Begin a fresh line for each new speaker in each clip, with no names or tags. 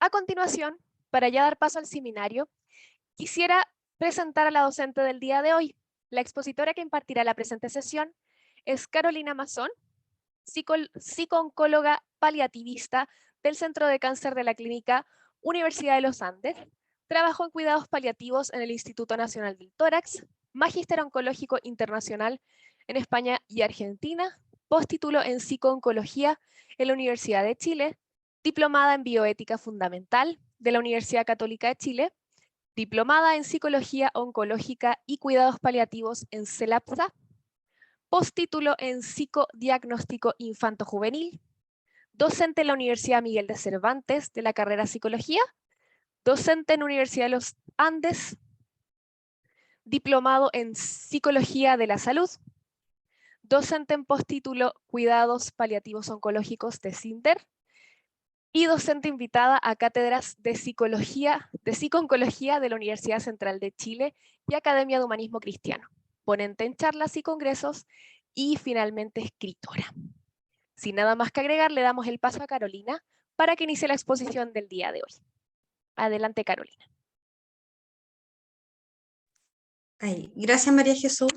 A continuación, para ya dar paso al seminario, quisiera presentar a la docente del día de hoy. La expositora que impartirá la presente sesión es Carolina Mazón, psico-oncóloga paliativista del Centro de Cáncer de la Clínica Universidad de los Andes. Trabajó en cuidados paliativos en el Instituto Nacional del Tórax, magíster oncológico internacional en España y Argentina, postítulo en psico-oncología en la Universidad de Chile, diplomada en bioética fundamental de la Universidad Católica de Chile, diplomada en psicología oncológica y cuidados paliativos en CELAPSA, postítulo en psicodiagnóstico infanto-juvenil, docente en la Universidad Miguel de Cervantes de la carrera Psicología, docente en la Universidad de los Andes, diplomado en Psicología de la Salud, docente en postítulo Cuidados Paliativos Oncológicos de CINDER y docente invitada a cátedras de Psicología, de Psico-Oncología de la Universidad Central de Chile y Academia de Humanismo Cristiano, ponente en charlas y congresos y finalmente escritora. Sin nada más que agregar, le damos el paso a Carolina para que inicie la exposición del día de hoy. Adelante, Carolina.
Gracias, María Jesús.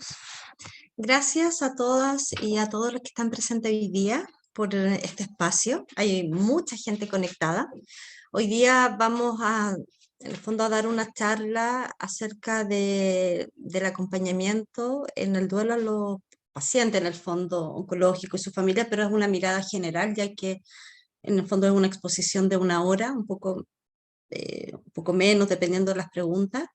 Gracias a todas y a todos los que están presentes hoy día por este espacio. Hay mucha gente conectada. Hoy día vamos en el fondo, a dar una charla acerca del acompañamiento en el duelo a los pacientes, en el fondo oncológico y su familia, pero es una mirada general, ya que en el fondo es una exposición de 1 hora, un poco menos, dependiendo de las preguntas.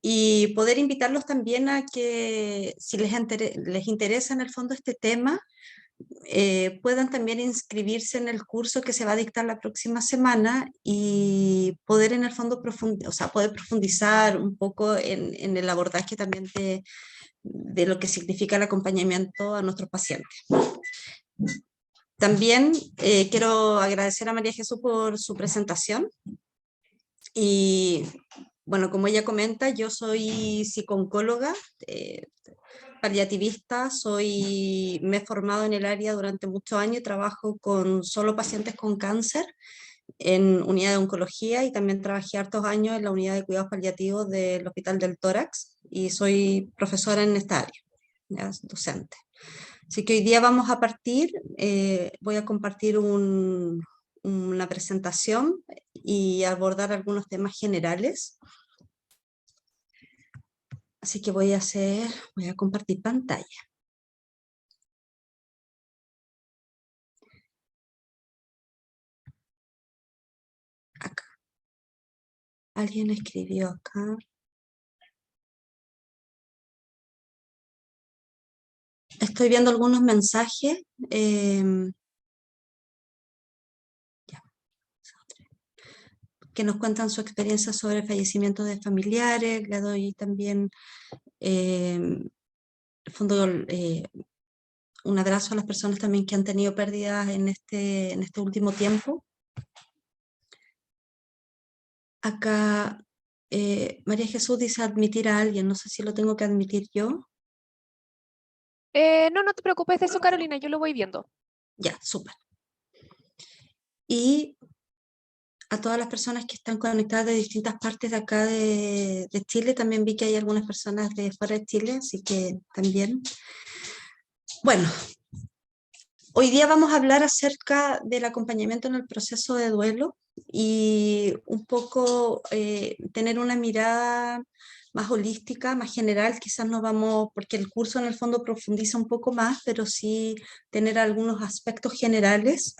Y poder invitarlos también a que, si les interesa en el fondo este tema, puedan también inscribirse en el curso que se va a dictar la próxima semana y poder en el fondo poder profundizar un poco en el abordaje también de lo que significa el acompañamiento a nuestros pacientes. También quiero agradecer a María Jesús por su presentación. Y bueno, como ella comenta, yo soy psico-oncóloga, paliativista, me he formado en el área durante muchos años y trabajo con solo pacientes con cáncer en unidad de oncología, y también trabajé hartos años en la unidad de cuidados paliativos del Hospital del Tórax y soy profesora en esta área, ya, docente. Así que hoy día vamos a partir, voy a compartir una presentación y abordar algunos temas generales. Así que voy a compartir pantalla. Acá. Alguien escribió acá. Estoy viendo algunos mensajes. Que nos cuentan su experiencia sobre fallecimientos de familiares. Le doy también un abrazo a las personas también que han tenido pérdidas en este último tiempo. Acá María Jesús dice admitir a alguien, no sé si lo tengo que admitir yo.
No te preocupes de eso, Carolina, yo lo voy viendo.
Ya, súper. Y a todas las personas que están conectadas de distintas partes de acá de Chile, también vi que hay algunas personas de fuera de Chile, así que también. Bueno, hoy día vamos a hablar acerca del acompañamiento en el proceso de duelo y un poco tener una mirada más holística, más general. Quizás no vamos, porque el curso en el fondo profundiza un poco más, pero sí tener algunos aspectos generales.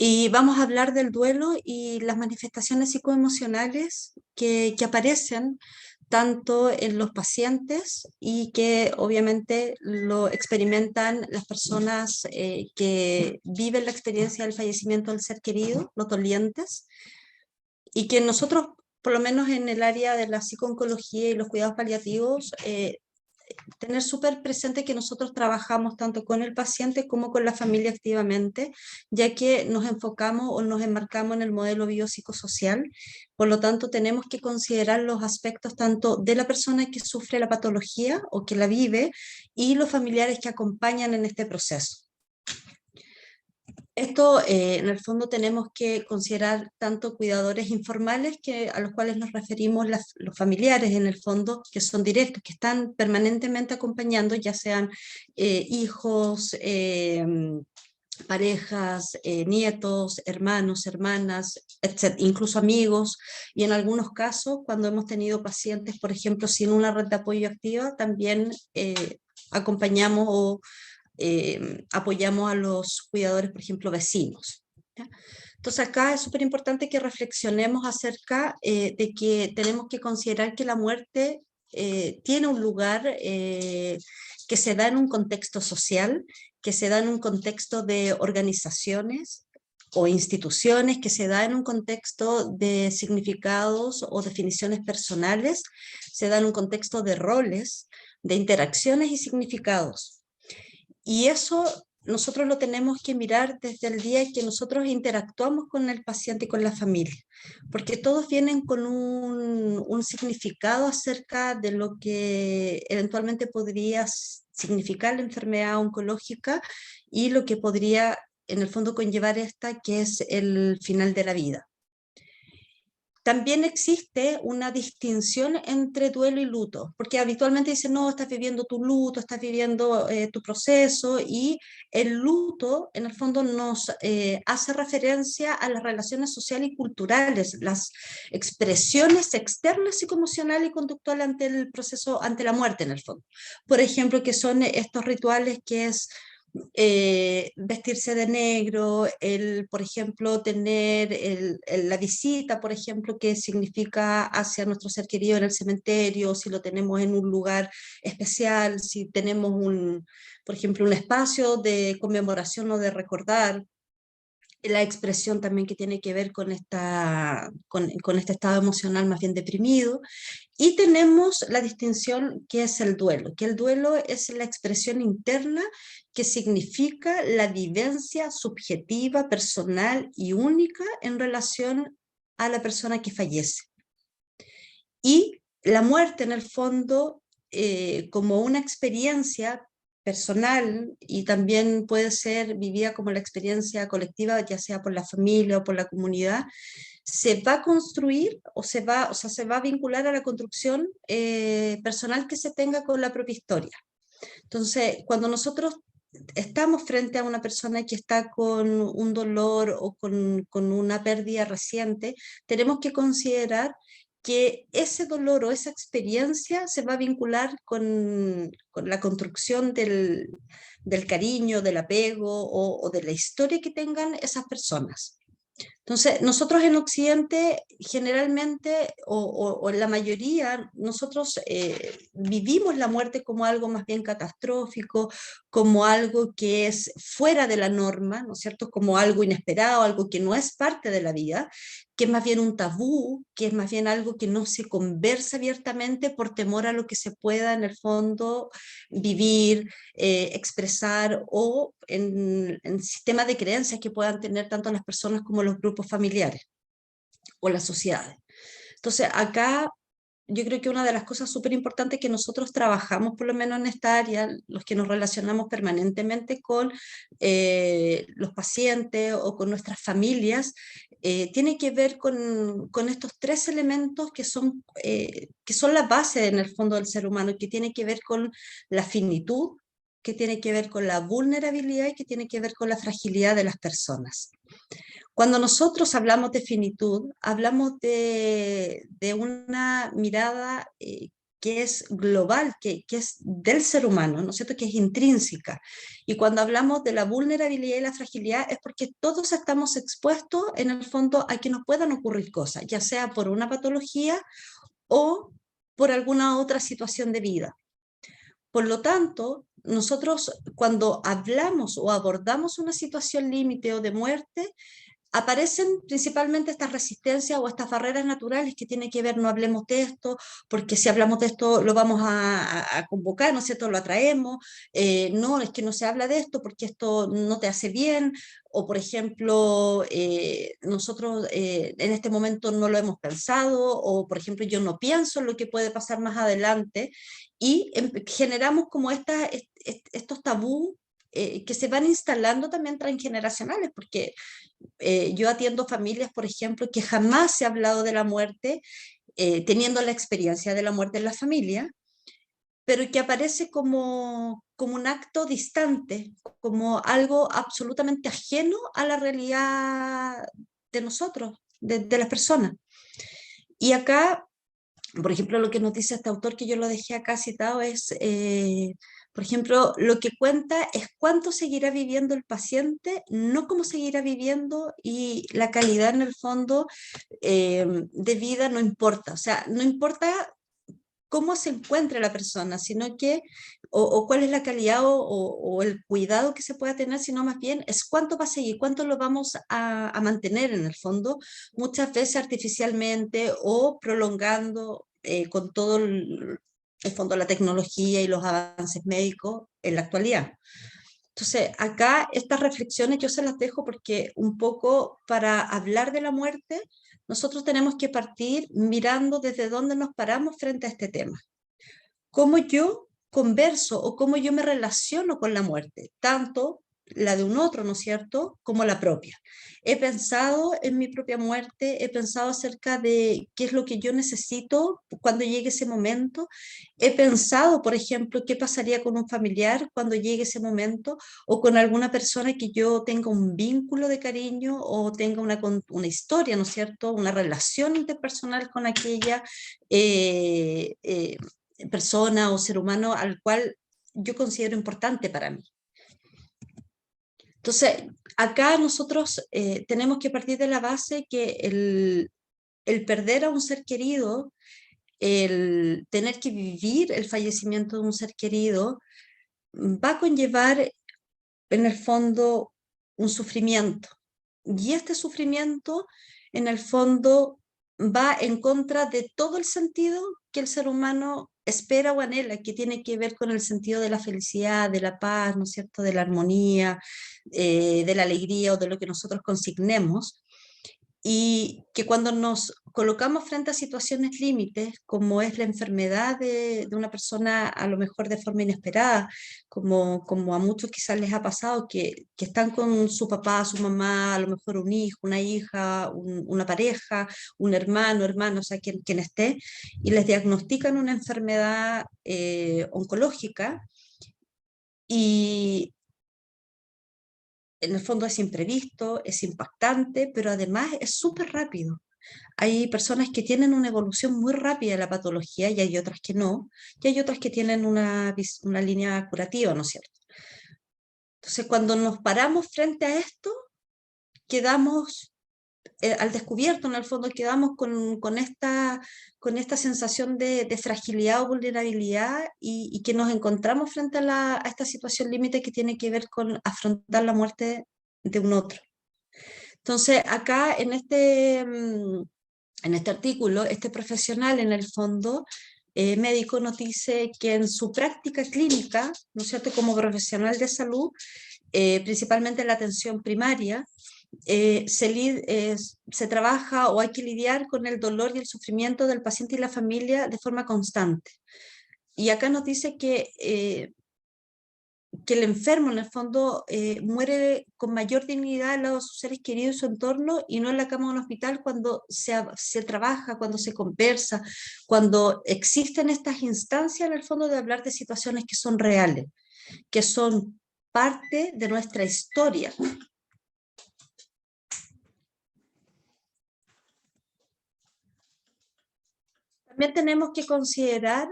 Y vamos a hablar del duelo y las manifestaciones psicoemocionales que aparecen tanto en los pacientes y que obviamente lo experimentan las personas que viven la experiencia del fallecimiento del ser querido, los dolientes, y que nosotros, por lo menos en el área de la psico-oncología y los cuidados paliativos, tener súper presente que nosotros trabajamos tanto con el paciente como con la familia activamente, ya que nos enfocamos o nos enmarcamos en el modelo biopsicosocial. Por lo tanto, tenemos que considerar los aspectos tanto de la persona que sufre la patología o que la vive y los familiares que acompañan en este proceso. Esto, en el fondo, tenemos que considerar tanto cuidadores informales, a los cuales nos referimos los familiares, en el fondo, que son directos, que están permanentemente acompañando, ya sean hijos, parejas, nietos, hermanos, hermanas, etc., incluso amigos, y en algunos casos, cuando hemos tenido pacientes, por ejemplo, sin una red de apoyo activa, también acompañamos o apoyamos a los cuidadores, por ejemplo, vecinos. ¿Ya? Entonces acá es súper importante que reflexionemos acerca de que tenemos que considerar que la muerte tiene un lugar que se da en un contexto social, que se da en un contexto de organizaciones o instituciones, que se da en un contexto de significados o definiciones personales, se da en un contexto de roles, de interacciones y significados. Y eso nosotros lo tenemos que mirar desde el día en que nosotros interactuamos con el paciente y con la familia, porque todos vienen con un significado acerca de lo que eventualmente podría significar la enfermedad oncológica y lo que podría en el fondo conllevar esta, que es el final de la vida. También existe una distinción entre duelo y luto, porque habitualmente dicen, no, estás viviendo tu luto, estás viviendo tu proceso, y el luto en el fondo nos hace referencia a las relaciones sociales y culturales, las expresiones externas, psicoemocionales y conductuales ante el proceso, ante la muerte en el fondo. Por ejemplo, que son estos rituales que es vestirse de negro, por ejemplo, tener la visita, por ejemplo, que significa hacia nuestro ser querido en el cementerio, si lo tenemos en un lugar especial, si tenemos por ejemplo, un espacio de conmemoración o de recordar, la expresión también que tiene que ver con este estado emocional más bien deprimido. Y tenemos la distinción que es el duelo, que el duelo es la expresión interna que significa la vivencia subjetiva, personal y única en relación a la persona que fallece. Y la muerte, en el fondo, como una experiencia personal, y también puede ser vivida como la experiencia colectiva, ya sea por la familia o por la comunidad, se va a construir o se va a vincular a la construcción personal que se tenga con la propia historia. Entonces, cuando nosotros estamos frente a una persona que está con un dolor o con una pérdida reciente, tenemos que considerar que ese dolor o esa experiencia se va a vincular con la construcción del cariño, del apego o de la historia que tengan esas personas. Entonces, nosotros en Occidente generalmente, o en la mayoría, nosotros vivimos la muerte como algo más bien catastrófico, como algo que es fuera de la norma, ¿no es cierto? Como algo inesperado, algo que no es parte de la vida, que es más bien un tabú, que es más bien algo que no se conversa abiertamente por temor a lo que se pueda en el fondo vivir, expresar, o en sistemas de creencias que puedan tener tanto las personas como los grupos familiares o las sociedades. Entonces, acá yo creo que una de las cosas súper importantes que nosotros trabajamos, por lo menos en esta área, los que nos relacionamos permanentemente con los pacientes o con nuestras familias, tiene que ver con estos tres elementos que son la base en el fondo del ser humano, que tiene que ver con la finitud, que tiene que ver con la vulnerabilidad y que tiene que ver con la fragilidad de las personas. Cuando nosotros hablamos de finitud, hablamos de una mirada que es global, que es del ser humano, ¿no es cierto?, que es intrínseca. Y cuando hablamos de la vulnerabilidad y la fragilidad es porque todos estamos expuestos en el fondo a que nos puedan ocurrir cosas, ya sea por una patología o por alguna otra situación de vida. Por lo tanto, nosotros cuando hablamos o abordamos una situación límite o de muerte, aparecen principalmente estas resistencias o estas barreras naturales que tienen que ver, no hablemos de esto, porque si hablamos de esto lo vamos a convocar, ¿no es cierto?, lo atraemos, no, es que no se habla de esto porque esto no te hace bien, o por ejemplo, nosotros en este momento no lo hemos pensado, o por ejemplo, yo no pienso en lo que puede pasar más adelante, y generamos como estos tabú que se van instalando también transgeneracionales, porque yo atiendo familias, por ejemplo, que jamás se ha hablado de la muerte, teniendo la experiencia de la muerte en la familia, pero que aparece como un acto distante, como algo absolutamente ajeno a la realidad de nosotros, de las personas. Y acá, por ejemplo, lo que nos dice este autor, que yo lo dejé acá citado, es, por ejemplo, lo que cuenta es cuánto seguirá viviendo el paciente, no cómo seguirá viviendo, y la calidad en el fondo de vida no importa. O sea, no importa cómo se encuentra la persona, sino que, o cuál es la calidad o el cuidado que se pueda tener, sino más bien es cuánto va a seguir, cuánto lo vamos a mantener en el fondo, muchas veces artificialmente o prolongando con todo el fondo la tecnología y los avances médicos en la actualidad. Entonces, acá estas reflexiones yo se las dejo porque un poco para hablar de la muerte, nosotros tenemos que partir mirando desde dónde nos paramos frente a este tema. ¿Cómo yo converso o cómo yo me relaciono con la muerte? Tanto la de un otro, ¿no es cierto?, como la propia. He pensado en mi propia muerte, he pensado acerca de qué es lo que yo necesito cuando llegue ese momento. He pensado, por ejemplo, qué pasaría con un familiar cuando llegue ese momento, o con alguna persona que yo tenga un vínculo de cariño o tenga una historia, ¿no es cierto?, una relación interpersonal con aquella persona o ser humano al cual yo considero importante para mí. Entonces, acá nosotros tenemos que partir de la base que el perder a un ser querido, el tener que vivir el fallecimiento de un ser querido, va a conllevar en el fondo un sufrimiento. Y este sufrimiento, en el fondo, va en contra de todo el sentido que el ser humano espera o anhela, que tiene que ver con el sentido de la felicidad, de la paz, ¿no es cierto?, de la armonía, de la alegría o de lo que nosotros consignemos. Y que cuando nos colocamos frente a situaciones límites, como es la enfermedad de una persona a lo mejor de forma inesperada, como a muchos quizás les ha pasado, que están con su papá, su mamá, a lo mejor un hijo, una hija, una pareja, un hermano, hermano, o sea, quien esté, y les diagnostican una enfermedad oncológica, y en el fondo es imprevisto, es impactante, pero además es súper rápido. Hay personas que tienen una evolución muy rápida de la patología y hay otras que no, y hay otras que tienen una línea curativa, ¿no es cierto? Entonces, cuando nos paramos frente a esto, quedamos al descubierto, en el fondo quedamos con esta sensación de fragilidad o vulnerabilidad, y que nos encontramos frente a esta situación límite que tiene que ver con afrontar la muerte de un otro. Entonces, acá en este artículo, este profesional en el fondo médico nos dice que en su práctica clínica, ¿no es cierto?, como profesional de salud, principalmente en la atención primaria, se trabaja o hay que lidiar con el dolor y el sufrimiento del paciente y la familia de forma constante. Y acá nos dice que el enfermo en el fondo muere con mayor dignidad al lado de sus seres queridos y su entorno, y no en la cama de un hospital, cuando se trabaja, cuando se conversa, cuando existen estas instancias en el fondo de hablar de situaciones que son reales, que son parte de nuestra historia. También tenemos que considerar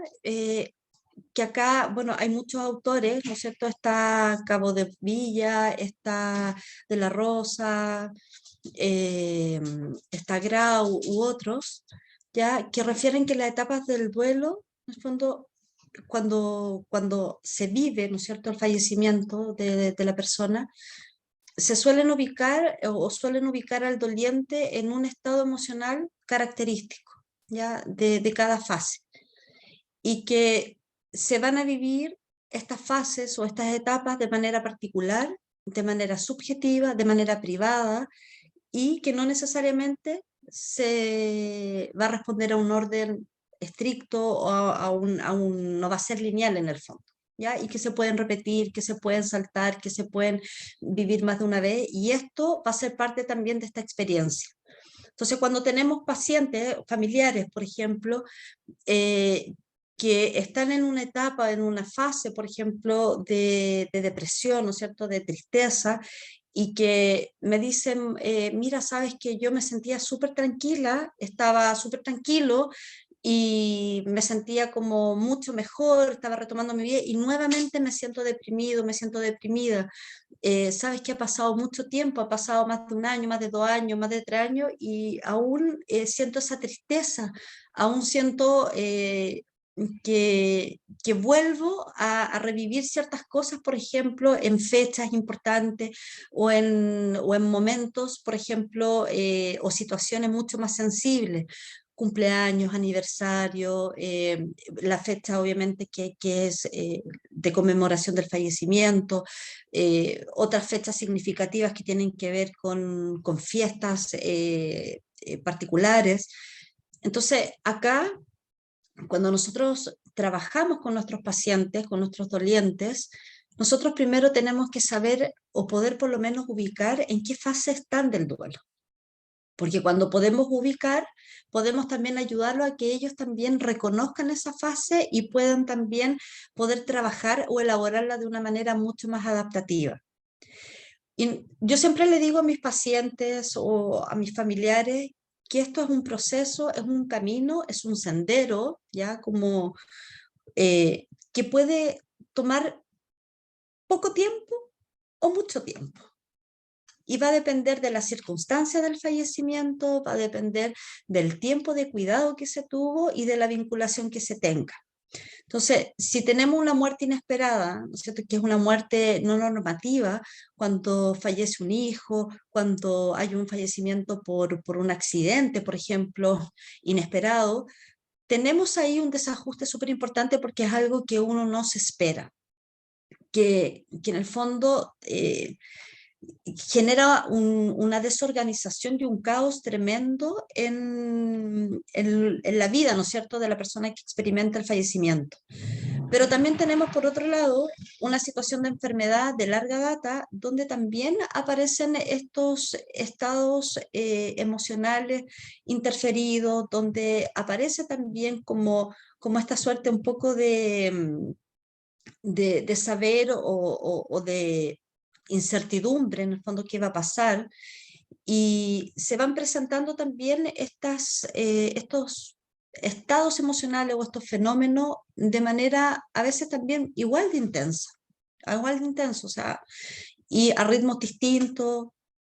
que acá, bueno, hay muchos autores, ¿no es cierto? Está Cabo de Villa, está De la Rosa, está Grau u otros, ya, que refieren que las etapas del duelo, en el fondo, cuando se vive, ¿no es cierto?, el fallecimiento de la persona, se suelen ubicar o suelen ubicar al doliente en un estado emocional característico, ¿ya?, de cada fase, y que se van a vivir estas fases o estas etapas de manera particular, de manera subjetiva, de manera privada, y que no necesariamente se va a responder a un orden estricto o no va a ser lineal en el fondo. ¿ya? Y que se pueden repetir, que se pueden saltar, que se pueden vivir más de una vez, y esto va a ser parte también de esta experiencia. Entonces, cuando tenemos pacientes, familiares, por ejemplo, que están en una etapa, en una fase, por ejemplo, de depresión, ¿no es cierto?, de tristeza, y que me dicen, mira, sabes que yo me sentía súper tranquila, estaba súper tranquilo, y me sentía como mucho mejor, estaba retomando mi vida, y nuevamente me siento deprimido, me siento deprimida. Sabes que ha pasado mucho tiempo, ha pasado más de un año, más de 2 años, más de 3 años, y aún siento esa tristeza, aún siento que vuelvo a revivir ciertas cosas, por ejemplo, en fechas importantes o en momentos, por ejemplo, o situaciones mucho más sensibles, cumpleaños, aniversario, la fecha obviamente que es de conmemoración del fallecimiento, otras fechas significativas que tienen que ver con fiestas particulares. Entonces, acá, cuando nosotros trabajamos con nuestros pacientes, con nuestros dolientes, nosotros primero tenemos que saber o poder por lo menos ubicar en qué fase están del duelo. Porque cuando podemos ubicar, podemos también ayudarlos a que ellos también reconozcan esa fase y puedan también poder trabajar o elaborarla de una manera mucho más adaptativa. Y yo siempre le digo a mis pacientes o a mis familiares que esto es un proceso, es un camino, es un sendero, ya como que puede tomar poco tiempo o mucho tiempo. Y va a depender de la circunstancia del fallecimiento, va a depender del tiempo de cuidado que se tuvo y de la vinculación que se tenga. Entonces, si tenemos una muerte inesperada, ¿no es cierto?, que es una muerte no normativa, cuando fallece un hijo, cuando hay un fallecimiento por un accidente, por ejemplo, inesperado, tenemos ahí un desajuste súper importante porque es algo que uno no se espera, que en el fondo genera una desorganización y un caos tremendo en la vida, ¿no es cierto?, de la persona que experimenta el fallecimiento. Pero también tenemos, por otro lado, una situación de enfermedad de larga data, donde también aparecen estos estados emocionales interferidos, donde aparece también como esta suerte un poco de saber o de incertidumbre, en el fondo, qué va a pasar, y se van presentando también estos estados emocionales o estos fenómenos de manera a veces también igual de intenso, o sea, y a ritmos distintos,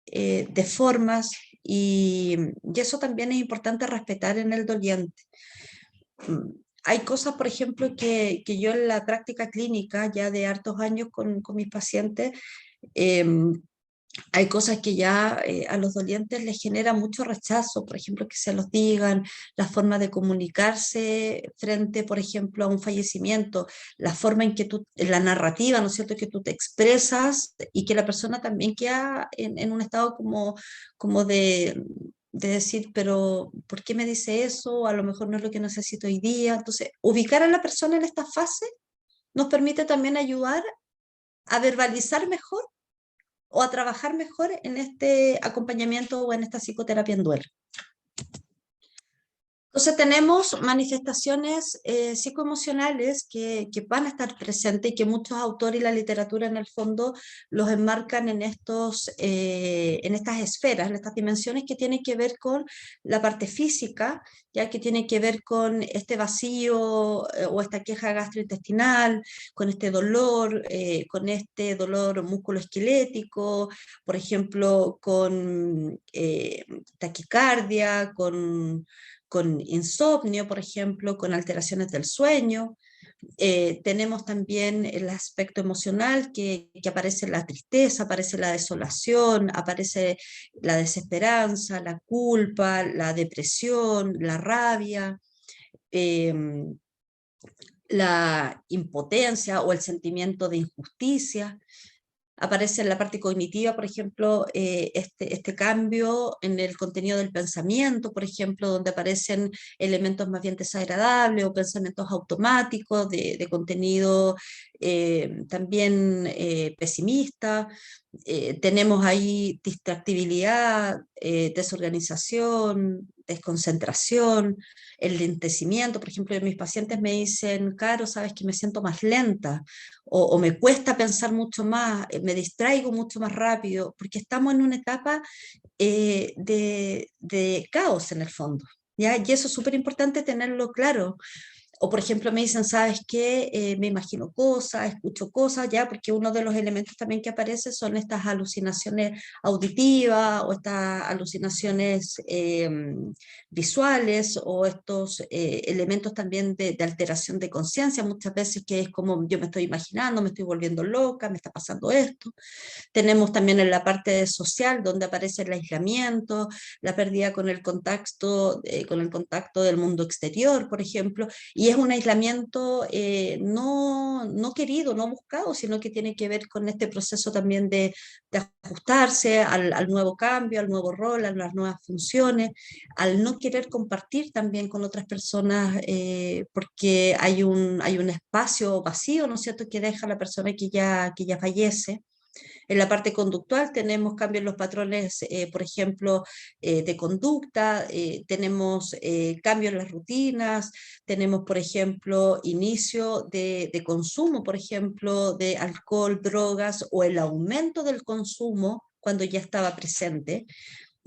de formas, y eso también es importante respetar en el doliente. Hay cosas, por ejemplo, que yo en la práctica clínica, ya de hartos años con mis pacientes, hay cosas que ya a los dolientes les genera mucho rechazo, por ejemplo, que se los digan, la forma de comunicarse frente, por ejemplo, a un fallecimiento, la forma en que la narrativa, ¿no es cierto?, que tú te expresas y que la persona también queda en un estado como de decir, pero ¿por qué me dice eso? A lo mejor no es lo que necesito hoy día. Entonces, ubicar a la persona en esta fase nos permite también ayudar a verbalizar mejor o a trabajar mejor en este acompañamiento o en esta psicoterapia en duelo. Entonces tenemos manifestaciones psicoemocionales que van a estar presentes y que muchos autores y la literatura en el fondo los enmarcan en estas esferas, en estas dimensiones que tienen que ver con la parte física, ya que tiene que ver con este vacío o esta queja gastrointestinal, con este dolor musculoesquelético, por ejemplo, con taquicardia, con insomnio, por ejemplo, con alteraciones del sueño. Tenemos también el aspecto emocional que aparece la tristeza, aparece la desolación, aparece la desesperanza, la culpa, la depresión, la rabia, la impotencia o el sentimiento de injusticia. Aparece en la parte cognitiva, por ejemplo, este cambio en el contenido del pensamiento, por ejemplo, donde aparecen elementos más bien desagradables o pensamientos automáticos de contenido también pesimista. Tenemos ahí distractibilidad, desorganización, desconcentración, el lentecimiento. Por ejemplo, mis pacientes me dicen, Caro, sabes que me siento más lenta, o me cuesta pensar mucho más, me distraigo mucho más rápido, porque estamos en una etapa de caos en el fondo, ¿ya? Y eso es súper importante tenerlo claro. O por ejemplo me dicen, ¿sabes qué? Me imagino cosas, escucho cosas, ya, porque uno de los elementos también que aparece son estas alucinaciones auditivas o estas alucinaciones visuales o estos elementos también de alteración de conciencia, muchas veces que es como yo me estoy imaginando, me estoy volviendo loca, me está pasando esto. Tenemos también en la parte social, donde aparece el aislamiento, la pérdida con el contacto del mundo exterior, por ejemplo, y es un aislamiento no querido, no buscado, sino que tiene que ver con este proceso también de ajustarse al nuevo cambio, al nuevo rol, a las nuevas funciones, al no querer compartir también con otras personas porque hay un espacio vacío, ¿no es cierto?, que deja la persona que ya fallece. En la parte conductual tenemos cambios en los patrones, por ejemplo, de conducta, tenemos cambios en las rutinas, tenemos, por ejemplo, inicio de consumo, por ejemplo, de alcohol, drogas o el aumento del consumo cuando ya estaba presente.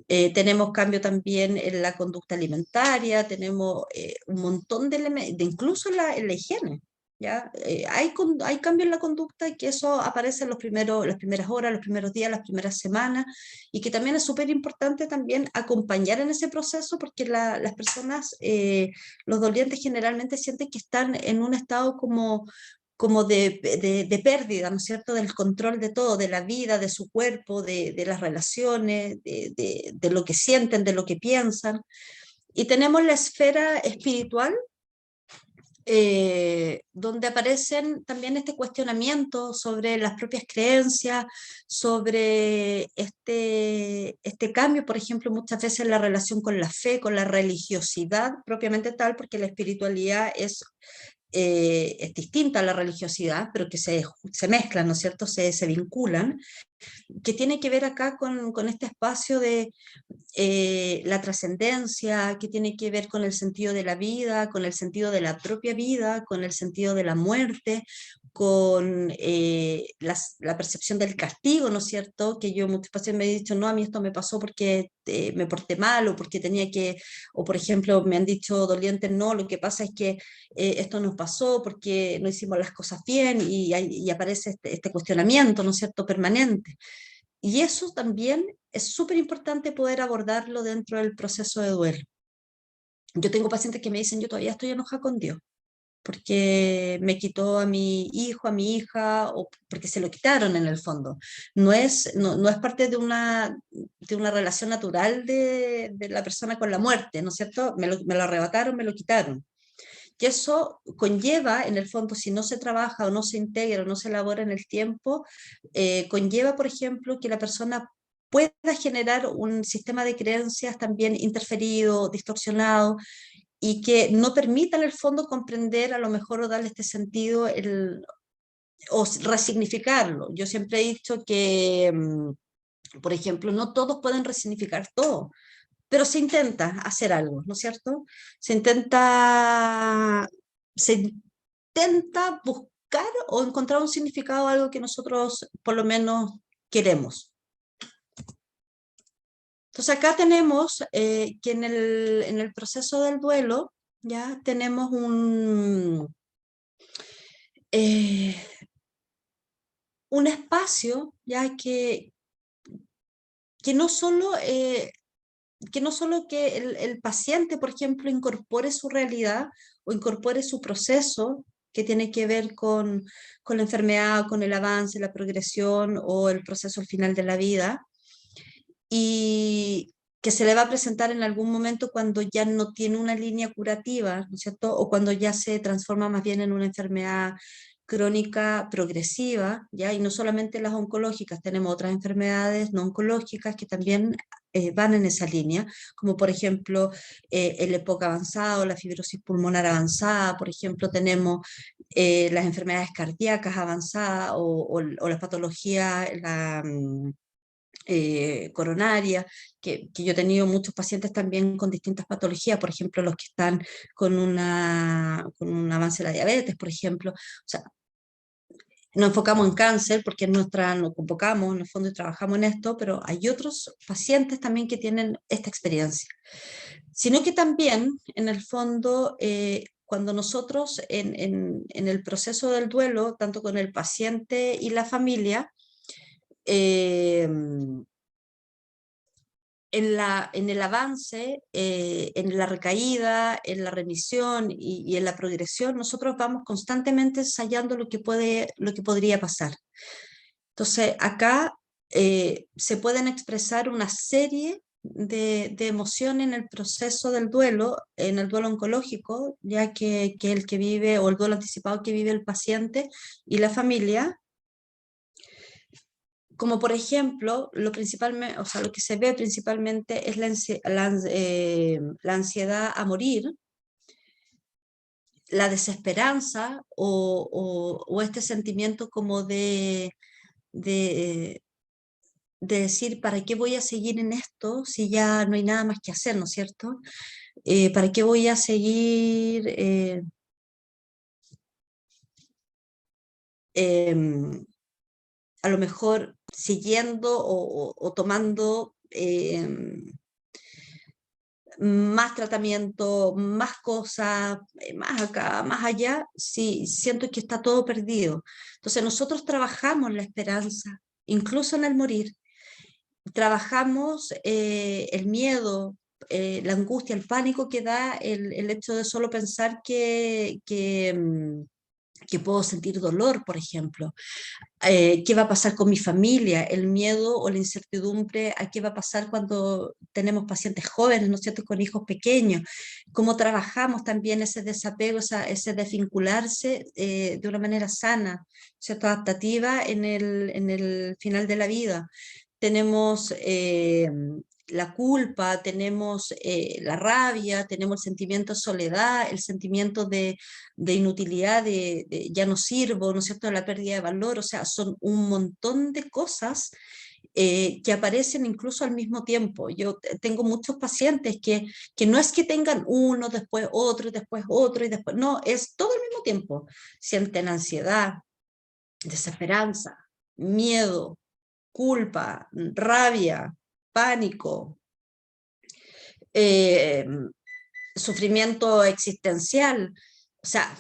Tenemos cambio también en la conducta alimentaria, tenemos un montón de elementos, incluso en la higiene. ¿Ya? Hay cambio en la conducta y que eso aparece en las primeras horas, los primeros días, las primeras semanas, y que también es súper importante también acompañar en ese proceso porque las personas, los dolientes generalmente sienten que están en un estado como de pérdida, ¿no es cierto?, del control de todo, de la vida, de su cuerpo, de las relaciones, de lo que sienten, de lo que piensan. Y tenemos la esfera espiritual, donde aparecen también este cuestionamiento sobre las propias creencias, sobre este cambio, por ejemplo, muchas veces en la relación con la fe, con la religiosidad propiamente tal, porque la espiritualidad es distinta a la religiosidad, pero que se mezclan, ¿no es cierto?, se vinculan, que tiene que ver acá con este espacio de la trascendencia, que tiene que ver con el sentido de la vida, con el sentido de la propia vida, con el sentido de la muerte, con la percepción del castigo, ¿no es cierto? Que yo muchas veces me he dicho, no, a mí esto me pasó porque me porté mal o porque tenía que, o por ejemplo me han dicho dolientes, no, lo que pasa es que esto nos pasó porque no hicimos las cosas bien y aparece este cuestionamiento, ¿no es cierto?, permanente. Y eso también es súper importante poder abordarlo dentro del proceso de duelo. Yo tengo pacientes que me dicen, yo todavía estoy enojada con Dios, porque me quitó a mi hijo, a mi hija, o porque se lo quitaron en el fondo. No es parte de una relación natural de la persona con la muerte, ¿no es cierto? Me lo arrebataron, me lo quitaron. Y eso conlleva, en el fondo, si no se trabaja o no se integra o no se elabora en el tiempo, conlleva, por ejemplo, que la persona pueda generar un sistema de creencias también interferido, distorsionado, y que no permita en el fondo comprender a lo mejor o darle este sentido o resignificarlo. Yo siempre he dicho que, por ejemplo, no todos pueden resignificar todo, pero se intenta hacer algo, ¿no es cierto? Se intenta, se intenta buscar o encontrar un significado a algo que nosotros por lo menos queremos. Entonces acá tenemos que en el proceso del duelo ya tenemos eh, un espacio ya que no solo que el paciente, por ejemplo, incorpore su realidad o incorpore su proceso que tiene que ver con la enfermedad, con el avance, la progresión o el proceso al final de la vida, y que se le va a presentar en algún momento cuando ya no tiene una línea curativa, ¿no es cierto? O cuando ya se transforma más bien en una enfermedad crónica progresiva, ¿ya? Y no solamente las oncológicas, tenemos otras enfermedades no oncológicas que también van en esa línea, como por ejemplo el EPOC avanzado, la fibrosis pulmonar avanzada, por ejemplo tenemos las enfermedades cardíacas avanzadas o la patología, coronaria, que yo he tenido muchos pacientes también con distintas patologías, por ejemplo, los que están con con un avance de la diabetes, por ejemplo. O sea, nos enfocamos en cáncer porque nos convocamos en el fondo y trabajamos en esto, pero hay otros pacientes también que tienen esta experiencia. Sino que también, en el fondo, cuando nosotros en el proceso del duelo, tanto con el paciente y la familia, en el avance, en la recaída, en la remisión y en la progresión, nosotros vamos constantemente ensayando lo que podría pasar. Entonces, acá se pueden expresar una serie de emociones en el proceso del duelo, en el duelo oncológico, ya que el que vive, o el duelo anticipado que vive el paciente y la familia, como por ejemplo, lo que se ve principalmente es la ansiedad a morir, la desesperanza o este sentimiento como de, de decir, ¿para qué voy a seguir en esto si ya no hay nada más que hacer, ¿no es cierto? ¿Para qué voy a seguir a lo mejor siguiendo o tomando más tratamiento, más cosas, más acá, más allá, sí, siento que está todo perdido. Entonces nosotros trabajamos la esperanza, incluso en el morir. Trabajamos el miedo, la angustia, el pánico que da el hecho de solo pensar que puedo sentir dolor, por ejemplo. ¿Qué va a pasar con mi familia? El miedo o la incertidumbre a qué va a pasar cuando tenemos pacientes jóvenes, ¿no es cierto?, con hijos pequeños. Cómo trabajamos también ese desapego, ese desvincularse de una manera sana, ¿cierto?, adaptativa en el final de la vida. Tenemos la culpa, tenemos la rabia, tenemos el sentimiento de soledad, el sentimiento de inutilidad, de ya no sirvo, ¿no es cierto?, la pérdida de valor. O sea, son un montón de cosas que aparecen incluso al mismo tiempo. Yo tengo muchos pacientes que no es que tengan uno, después otro, y después otro, y después, no, es todo al mismo tiempo. Sienten ansiedad, desesperanza, miedo, culpa, rabia, pánico, eh, sufrimiento existencial. O sea,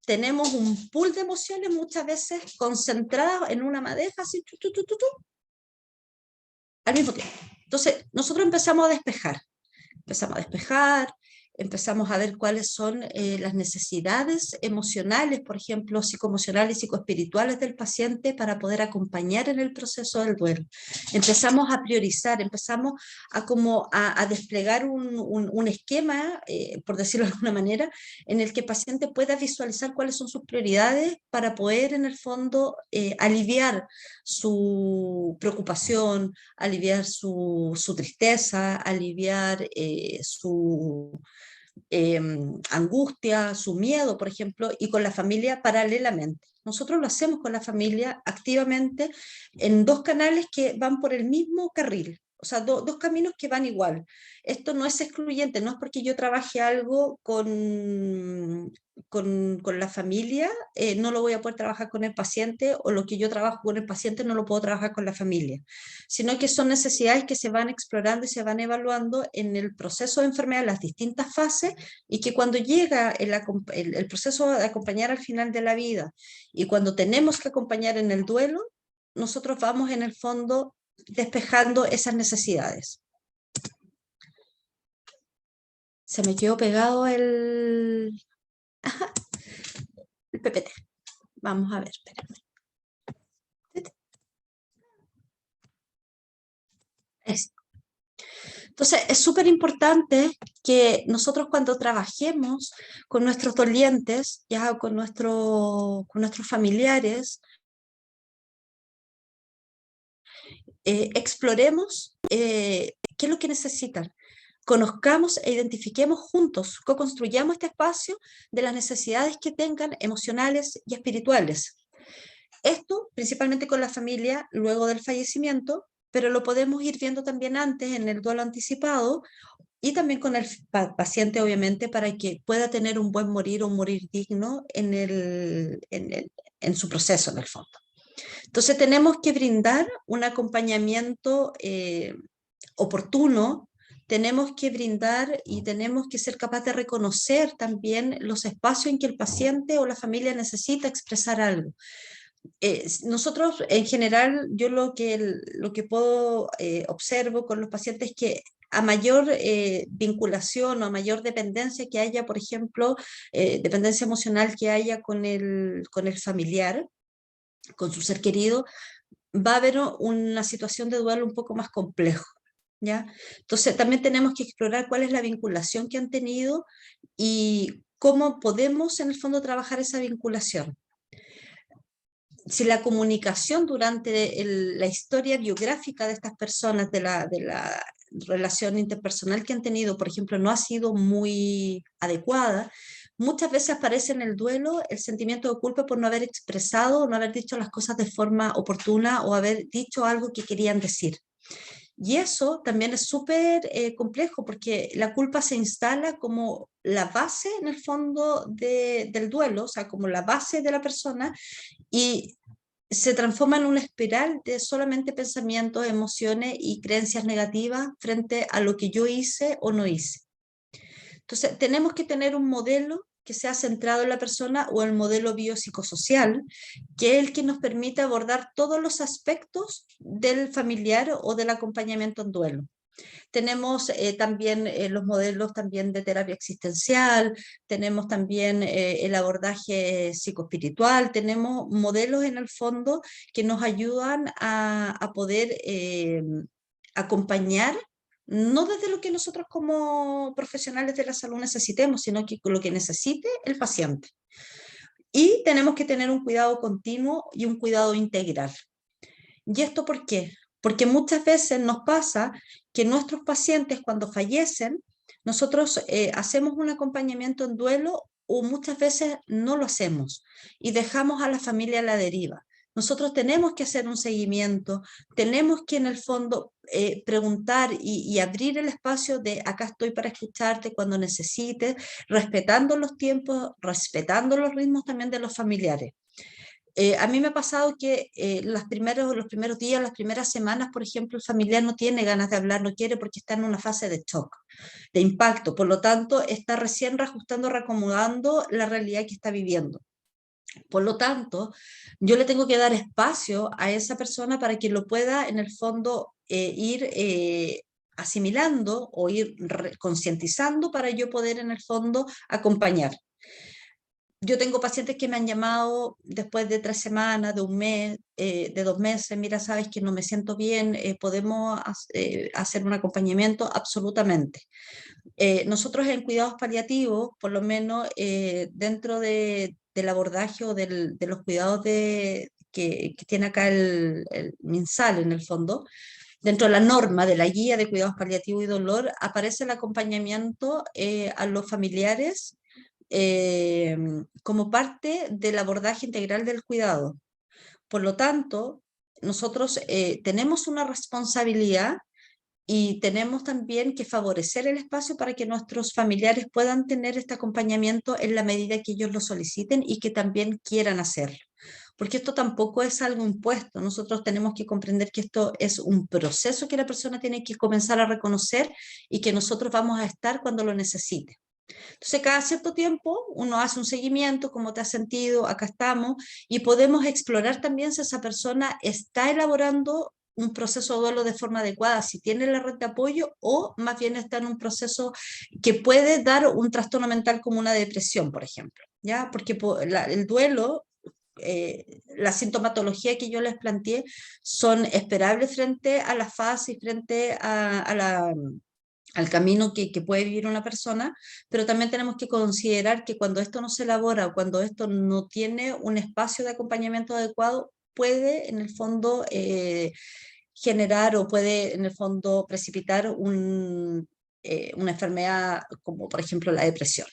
tenemos un pool de emociones muchas veces concentradas en una madeja, así, al mismo tiempo. Entonces, nosotros empezamos a despejar, empezamos a ver cuáles son las necesidades emocionales, por ejemplo, psicoemocionales y psicoespirituales del paciente para poder acompañar en el proceso del duelo. Empezamos a priorizar, empezamos a desplegar un esquema, por decirlo de alguna manera, en el que el paciente pueda visualizar cuáles son sus prioridades para poder, en el fondo, aliviar su preocupación, aliviar su tristeza, aliviar su angustia, su miedo, por ejemplo, y con la familia paralelamente. Nosotros lo hacemos con la familia activamente en dos canales que van por el mismo carril. O sea, dos caminos que van igual. Esto no es excluyente, no es porque yo trabaje algo con la familia, no lo voy a poder trabajar con el paciente, o lo que yo trabajo con el paciente no lo puedo trabajar con la familia, sino que son necesidades que se van explorando y se van evaluando en el proceso de enfermedad, las distintas fases, y que cuando llega el proceso de acompañar al final de la vida y cuando tenemos que acompañar en el duelo, nosotros vamos en el fondo despejando esas necesidades. Se me quedó pegado el PPT. Vamos a ver, espérame. Entonces, es súper importante que nosotros cuando trabajemos con nuestros dolientes, ya con nuestros familiares, exploremos qué es lo que necesitan. Conozcamos e identifiquemos juntos, co-construyamos este espacio de las necesidades que tengan emocionales y espirituales. Esto principalmente con la familia luego del fallecimiento, pero lo podemos ir viendo también antes en el duelo anticipado y también con el paciente, obviamente, para que pueda tener un buen morir o un morir digno en su proceso, en el fondo. Entonces tenemos que brindar un acompañamiento oportuno, tenemos que brindar y tenemos que ser capaces de reconocer también los espacios en que el paciente o la familia necesita expresar algo. Nosotros, en general, yo lo que puedo observo con los pacientes es que a mayor vinculación o a mayor dependencia que haya, por ejemplo, dependencia emocional que haya con el familiar, con su ser querido, va a haber una situación de duelo un poco más complejo, ¿ya? Entonces también tenemos que explorar cuál es la vinculación que han tenido y cómo podemos en el fondo trabajar esa vinculación. Si la comunicación durante la historia biográfica de estas personas, de la relación interpersonal que han tenido, por ejemplo, no ha sido muy adecuada, muchas veces aparece en el duelo el sentimiento de culpa por no haber expresado, no haber dicho las cosas de forma oportuna o haber dicho algo que querían decir. Y eso también es súper complejo porque la culpa se instala como la base en el fondo del duelo, o sea, como la base de la persona y se transforma en una espiral de solamente pensamientos, emociones y creencias negativas frente a lo que yo hice o no hice. Entonces, tenemos que tener un modelo que sea centrado en la persona o el modelo biopsicosocial, que es el que nos permite abordar todos los aspectos del familiar o del acompañamiento en duelo. Tenemos también los modelos también de terapia existencial, tenemos también el abordaje psicoespiritual, tenemos modelos en el fondo que nos ayudan a poder acompañar, no desde lo que nosotros como profesionales de la salud necesitemos, sino que lo que necesite el paciente. Y tenemos que tener un cuidado continuo y un cuidado integral. ¿Y esto por qué? Porque muchas veces nos pasa que nuestros pacientes cuando fallecen, nosotros hacemos un acompañamiento en duelo o muchas veces no lo hacemos y dejamos a la familia a la deriva. Nosotros tenemos que hacer un seguimiento, tenemos que en el fondo preguntar y abrir el espacio de acá estoy para escucharte cuando necesites, respetando los tiempos, respetando los ritmos también de los familiares. A mí me ha pasado que los primeros días, las primeras semanas, por ejemplo, el familiar no tiene ganas de hablar, no quiere porque está en una fase de shock, de impacto, por lo tanto está recién reajustando, reacomodando la realidad que está viviendo. Por lo tanto, yo le tengo que dar espacio a esa persona para que lo pueda, en el fondo, ir asimilando o ir concientizando para yo poder, en el fondo, acompañar. Yo tengo pacientes que me han llamado después de 3 semanas, de un mes, de 2 meses, mira, sabes que no me siento bien, podemos hacer un acompañamiento, absolutamente. Nosotros en cuidados paliativos, por lo menos dentro del abordaje o de los cuidados que tiene acá el MinSal en el fondo, dentro de la norma de la guía de cuidados paliativos y dolor, aparece el acompañamiento a los familiares como parte del abordaje integral del cuidado. Por lo tanto, nosotros tenemos una responsabilidad y tenemos también que favorecer el espacio para que nuestros familiares puedan tener este acompañamiento en la medida que ellos lo soliciten y que también quieran hacerlo. Porque esto tampoco es algo impuesto. Nosotros tenemos que comprender que esto es un proceso que la persona tiene que comenzar a reconocer y que nosotros vamos a estar cuando lo necesite. Entonces, cada cierto tiempo uno hace un seguimiento, cómo te has sentido, acá estamos, y podemos explorar también si esa persona está elaborando un proceso de duelo de forma adecuada, si tiene la red de apoyo o más bien está en un proceso que puede dar un trastorno mental como una depresión, por ejemplo, ¿ya? Porque el duelo, la sintomatología que yo les planteé son esperables frente a la fase y frente a la al camino que puede vivir una persona, pero también tenemos que considerar que cuando esto no se elabora o cuando esto no tiene un espacio de acompañamiento adecuado, puede en el fondo generar o puede en el fondo precipitar una enfermedad como por ejemplo la depresión.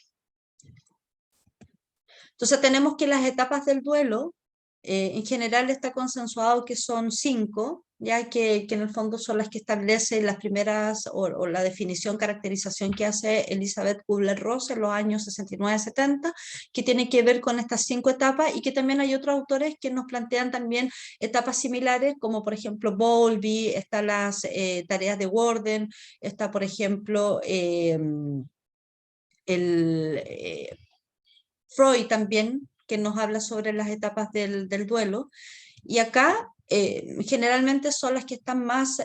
Entonces tenemos que las etapas del duelo, en general está consensuado que son 5, ya que en el fondo son las que establecen las primeras o la definición, caracterización que hace Elizabeth Kubler-Ross en los años 69-70, que tiene que ver con estas 5 etapas y que también hay otros autores que nos plantean también etapas similares, como por ejemplo Bowlby, están las tareas de Worden, está por ejemplo Freud también, que nos habla sobre las etapas del duelo, y acá generalmente son las que están más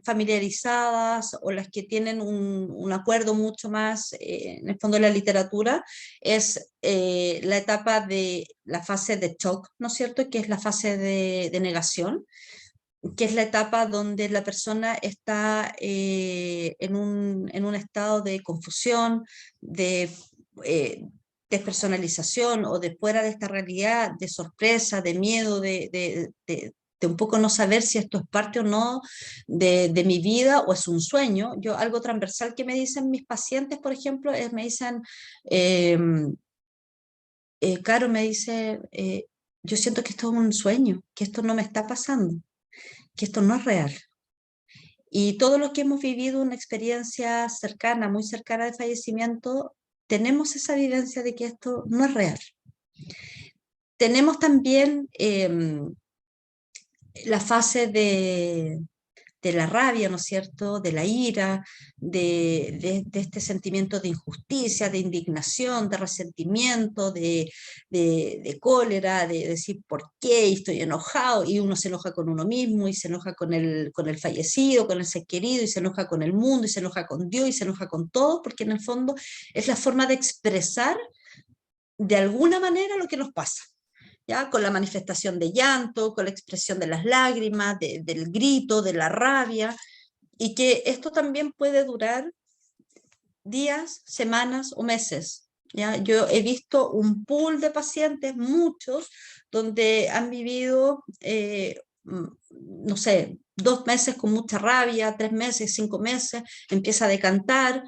familiarizadas o las que tienen un acuerdo mucho más, en el fondo de la literatura, es la etapa de la fase de shock, ¿no es cierto?, que es la fase de negación, que es la etapa donde la persona está en un estado de confusión, de eh, despersonalización o de fuera de esta realidad, de sorpresa, de miedo, de un poco no saber si esto es parte o no de mi vida o es un sueño. Yo, algo transversal que me dicen mis pacientes, por ejemplo, es me dicen, eh, Caro, me dice, yo siento que esto es un sueño, que esto no me está pasando, que esto no es real. Y todos los que hemos vivido una experiencia cercana, muy cercana de fallecimiento, tenemos esa vivencia de que esto no es real. Tenemos también la fase de la rabia, ¿no es cierto?, de la ira, de este sentimiento de injusticia, de indignación, de resentimiento, de cólera, de decir por qué estoy enojado, y uno se enoja con uno mismo, y se enoja con el fallecido, con el ser querido, y se enoja con el mundo, y se enoja con Dios, y se enoja con todo, porque en el fondo es la forma de expresar de alguna manera lo que nos pasa. ¿Ya? Con la manifestación de llanto, con la expresión de las lágrimas, del grito, de la rabia, y que esto también puede durar días, semanas o meses. ¿Ya? Yo he visto un pool de pacientes, muchos, donde han vivido, no sé, 2 meses con mucha rabia, 3 meses, 5 meses, empieza a decantar,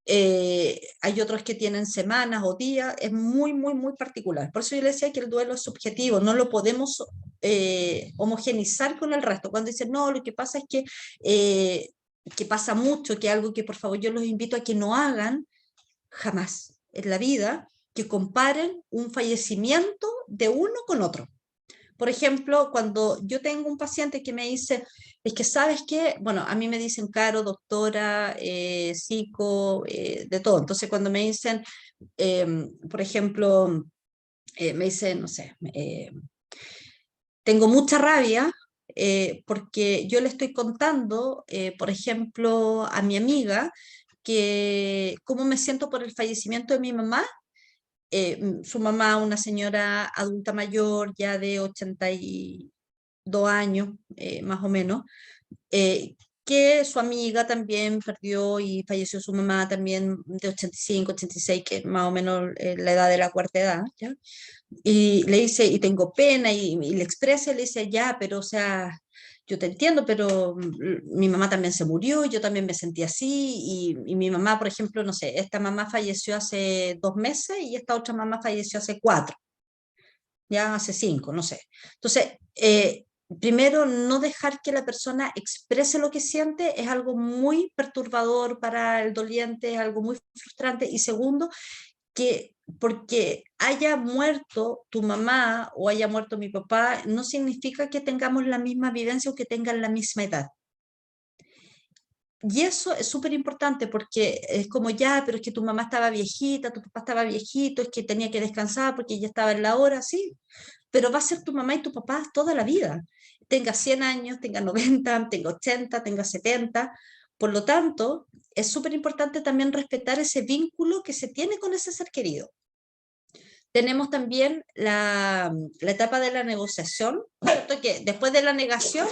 hay otros que tienen semanas o días, es muy, muy, muy particular. Por eso yo le decía que el duelo es subjetivo, no lo podemos homogenizar con el resto. Cuando dicen, no, lo que pasa es que pasa mucho, que algo que por favor yo los invito a que no hagan jamás en la vida, que comparen un fallecimiento de uno con otro. Por ejemplo, cuando yo tengo un paciente que me dice, es que sabes qué, bueno, a mí me dicen Caro, doctora, psico, de todo. Entonces cuando me dicen, por ejemplo, me dicen, no sé, tengo mucha rabia porque yo le estoy contando, por ejemplo, a mi amiga, que cómo me siento por el fallecimiento de mi mamá. Su mamá, una señora adulta mayor, ya de 82 años, más o menos, eh, que su amiga también perdió y falleció su mamá también de 85, 86, que es más o menos la edad de la cuarta edad, ¿ya? Y le dice, y tengo pena, y le expresa, y le dice, ya, pero o sea, yo te entiendo, pero mi mamá también se murió, y yo también me sentí así, y mi mamá, por ejemplo, no sé, esta mamá falleció hace 2 meses y esta otra mamá falleció hace 4, ya hace 5, no sé. Entonces, primero, no dejar que la persona exprese lo que siente es algo muy perturbador para el doliente, es algo muy frustrante. Y segundo, que porque haya muerto tu mamá o haya muerto mi papá, no significa que tengamos la misma vivencia o que tengan la misma edad. Y eso es súper importante porque es como ya, pero es que tu mamá estaba viejita, tu papá estaba viejito, es que tenía que descansar porque ya estaba en la hora, sí, pero va a ser tu mamá y tu papá toda la vida. Tenga 100 años, tenga 90, tenga 80, tenga 70. Por lo tanto, es súper importante también respetar ese vínculo que se tiene con ese ser querido. Tenemos también la etapa de la negociación, ¿cierto? Que después de la negación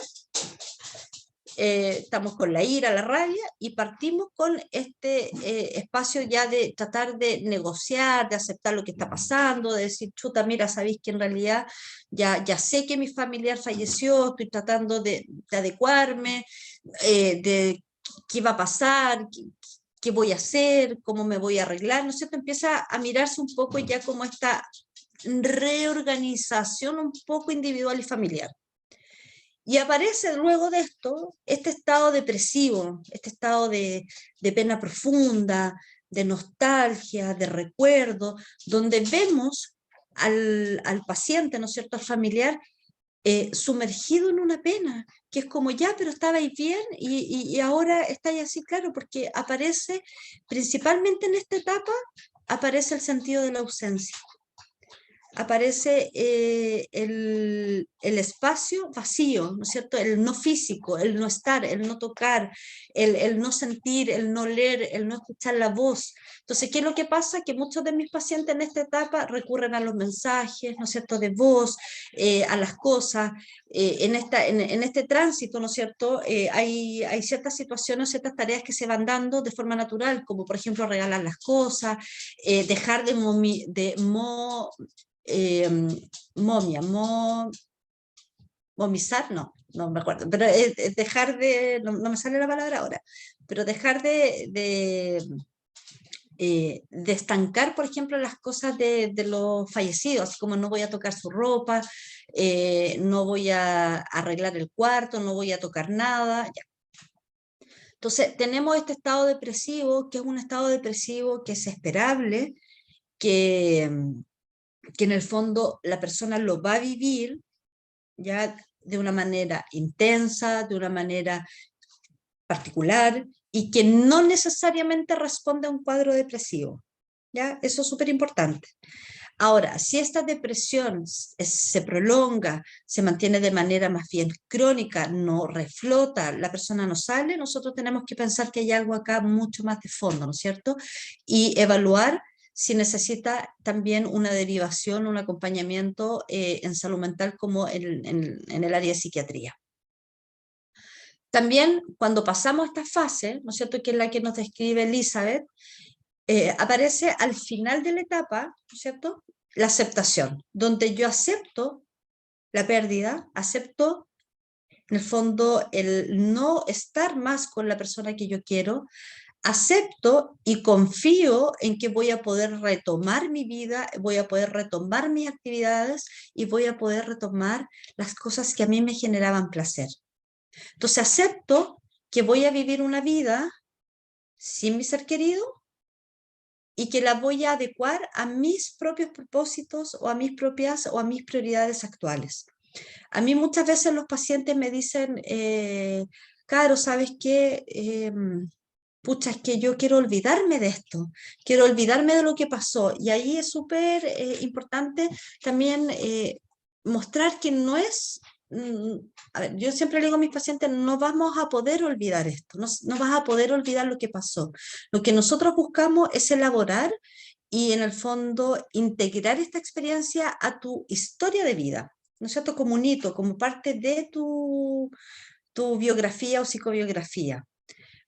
estamos con la ira, la rabia, y partimos con este espacio ya de tratar de negociar, de aceptar lo que está pasando, de decir, chuta, mira, sabéis que en realidad ya sé que mi familiar falleció, estoy tratando de adecuarme, de qué va a pasar, qué voy a hacer, cómo me voy a arreglar, ¿no es cierto? Empieza a mirarse un poco ya como esta reorganización un poco individual y familiar. Y aparece luego de esto este estado depresivo, este estado de pena profunda, de nostalgia, de recuerdo, donde vemos al paciente, ¿no es cierto?, al familiar, sumergido en una pena, que es como ya, pero estabais bien y ahora estáis así, claro, porque aparece, principalmente en esta etapa, aparece el sentido de la ausencia. Aparece el espacio vacío, ¿no es cierto? El no físico, el no estar, el no tocar, el no sentir, el no leer, el no escuchar la voz. Entonces, ¿qué es lo que pasa? Que muchos de mis pacientes en esta etapa recurren a los mensajes, ¿no es cierto?, de voz, a las cosas. En este tránsito, ¿no es cierto?, hay ciertas situaciones, ciertas tareas que se van dando de forma natural, como por ejemplo regalar las cosas, dejar momizar, no me acuerdo, pero es dejar de, no me sale la palabra ahora, pero dejar de estancar, por ejemplo, las cosas de los fallecidos, así como no voy a tocar su ropa, no voy a arreglar el cuarto, no voy a tocar nada, ya. Entonces, tenemos este estado depresivo, que es un estado depresivo que es esperable, que en el fondo la persona lo va a vivir ya de una manera intensa, de una manera particular, y que no necesariamente responde a un cuadro depresivo. ¿Ya? Eso es súper importante. Ahora, si esta depresión se prolonga, se mantiene de manera más bien crónica, no reflota, la persona no sale, nosotros tenemos que pensar que hay algo acá mucho más de fondo, ¿no es cierto? Y evaluar si necesita también una derivación, un acompañamiento en salud mental como en el área de psiquiatría. También cuando pasamos esta fase, ¿no es cierto?, que es la que nos describe Elizabeth, aparece al final de la etapa, ¿no es cierto?, la aceptación, donde yo acepto la pérdida, acepto en el fondo el no estar más con la persona que yo quiero, acepto y confío en que voy a poder retomar mi vida, voy a poder retomar mis actividades y voy a poder retomar las cosas que a mí me generaban placer. Entonces acepto que voy a vivir una vida sin mi ser querido y que la voy a adecuar a mis propios propósitos o a mis prioridades actuales. A mí muchas veces los pacientes me dicen, Caro, ¿sabes qué? Pucha, es que yo quiero olvidarme de esto, quiero olvidarme de lo que pasó. Y ahí es súper importante también mostrar que no es... A ver, yo siempre le digo a mis pacientes, no vamos a poder olvidar esto, no vas a poder olvidar lo que pasó. Lo que nosotros buscamos es elaborar y en el fondo integrar esta experiencia a tu historia de vida, ¿no es cierto? Como un hito, como parte de tu biografía o psicobiografía.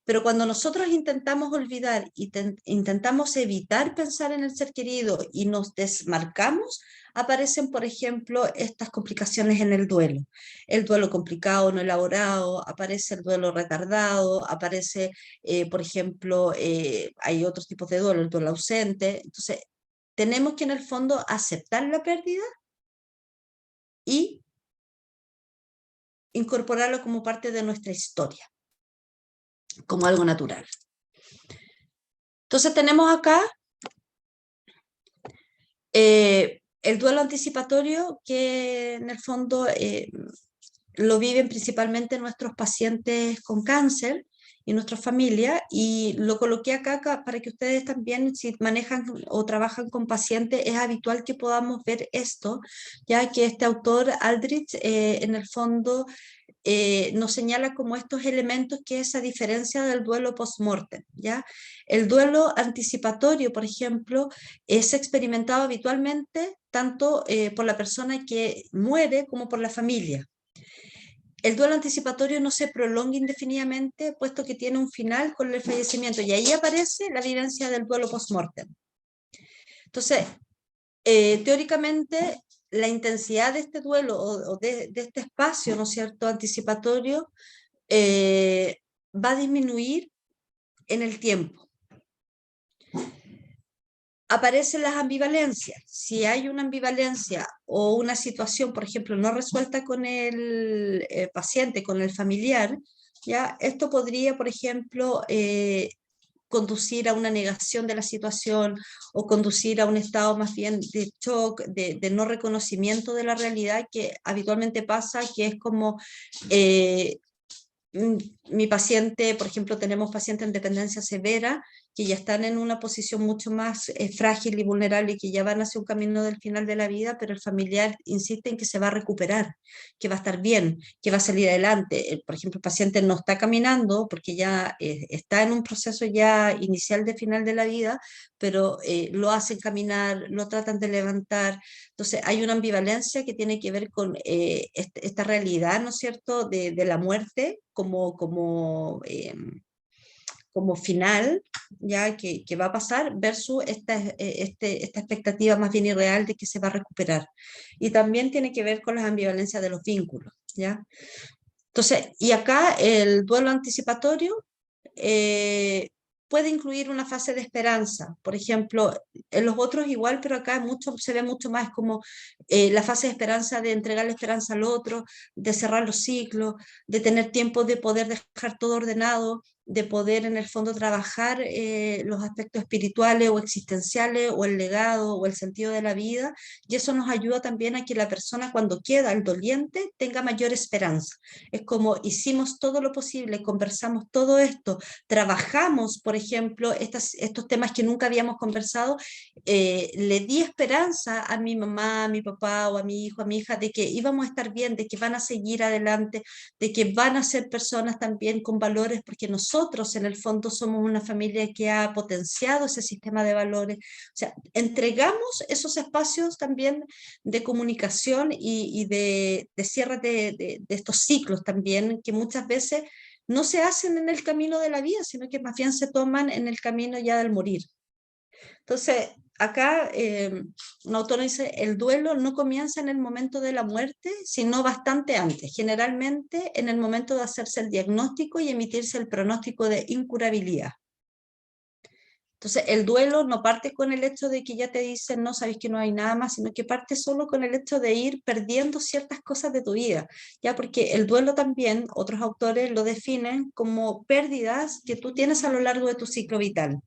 Pero cuando nosotros intentamos olvidar y intentamos evitar pensar en el ser querido y nos desmarcamos, aparecen, por ejemplo, estas complicaciones en el duelo complicado, no elaborado, aparece el duelo retardado, aparece, por ejemplo, hay otros tipos de duelo, el duelo ausente. Entonces, tenemos que en el fondo aceptar la pérdida y incorporarlo como parte de nuestra historia, como algo natural. Entonces tenemos acá el duelo anticipatorio, que en el fondo lo viven principalmente nuestros pacientes con cáncer y nuestra familia, y lo coloqué acá para que ustedes también, si manejan o trabajan con pacientes, es habitual que podamos ver esto, ya que este autor, Aldrich, en el fondo nos señala como estos elementos, que es a diferencia del duelo post-mortem, ¿ya? El duelo anticipatorio, por ejemplo, es experimentado habitualmente tanto por la persona que muere como por la familia. el duelo anticipatorio no se prolonga indefinidamente, puesto que tiene un final con el fallecimiento, y ahí aparece la vivencia del duelo post-mortem. Entonces, teóricamente, la intensidad de este duelo o de este espacio, ¿no es cierto?, anticipatorio, va a disminuir en el tiempo. Aparecen las ambivalencias. Si hay una ambivalencia o una situación, por ejemplo, no resuelta con el paciente, con el familiar, ¿ya? Esto podría, por ejemplo, conducir a una negación de la situación o conducir a un estado más bien de shock, de no reconocimiento de la realidad, que habitualmente pasa, que es como mi paciente, por ejemplo, tenemos pacientes en dependencia severa que ya están en una posición mucho más frágil y vulnerable y que ya van hacia un camino del final de la vida, pero el familiar insiste en que se va a recuperar, que va a estar bien, que va a salir adelante. Por ejemplo, el paciente no está caminando porque ya está en un proceso ya inicial de final de la vida, pero lo hacen caminar, lo tratan de levantar. Entonces hay una ambivalencia que tiene que ver con esta realidad, ¿no es cierto?, de la muerte como final, ya que va a pasar, versus esta expectativa más bien irreal de que se va a recuperar. Y también tiene que ver con las ambivalencias de los vínculos, ¿ya? Entonces, y acá el duelo anticipatorio puede incluir una fase de esperanza. Por ejemplo, en los otros igual, pero acá se ve mucho más como la fase de esperanza, de entregar la esperanza al otro, de cerrar los ciclos, de tener tiempo de poder dejar todo ordenado, de poder en el fondo trabajar los aspectos espirituales o existenciales o el legado o el sentido de la vida, y eso nos ayuda también a que la persona cuando queda el doliente tenga mayor esperanza. Es como hicimos todo lo posible, conversamos todo esto, trabajamos, por ejemplo, estos temas que nunca habíamos conversado, le di esperanza a mi mamá, a mi papá o a mi hijo, a mi hija, de que íbamos a estar bien, de que van a seguir adelante, de que van a ser personas también con valores, porque nosotros en el fondo somos una familia que ha potenciado ese sistema de valores. O sea, entregamos esos espacios también de comunicación y de cierre de estos ciclos también, que muchas veces no se hacen en el camino de la vida, sino que más bien se toman en el camino ya del morir. Entonces, acá un autor dice, el duelo no comienza en el momento de la muerte, sino bastante antes, generalmente en el momento de hacerse el diagnóstico y emitirse el pronóstico de incurabilidad. Entonces, el duelo no parte con el hecho de que ya te dicen, no, sabes que no hay nada más, sino que parte solo con el hecho de ir perdiendo ciertas cosas de tu vida, ya porque el duelo también, otros autores lo definen como pérdidas que tú tienes a lo largo de tu ciclo vital.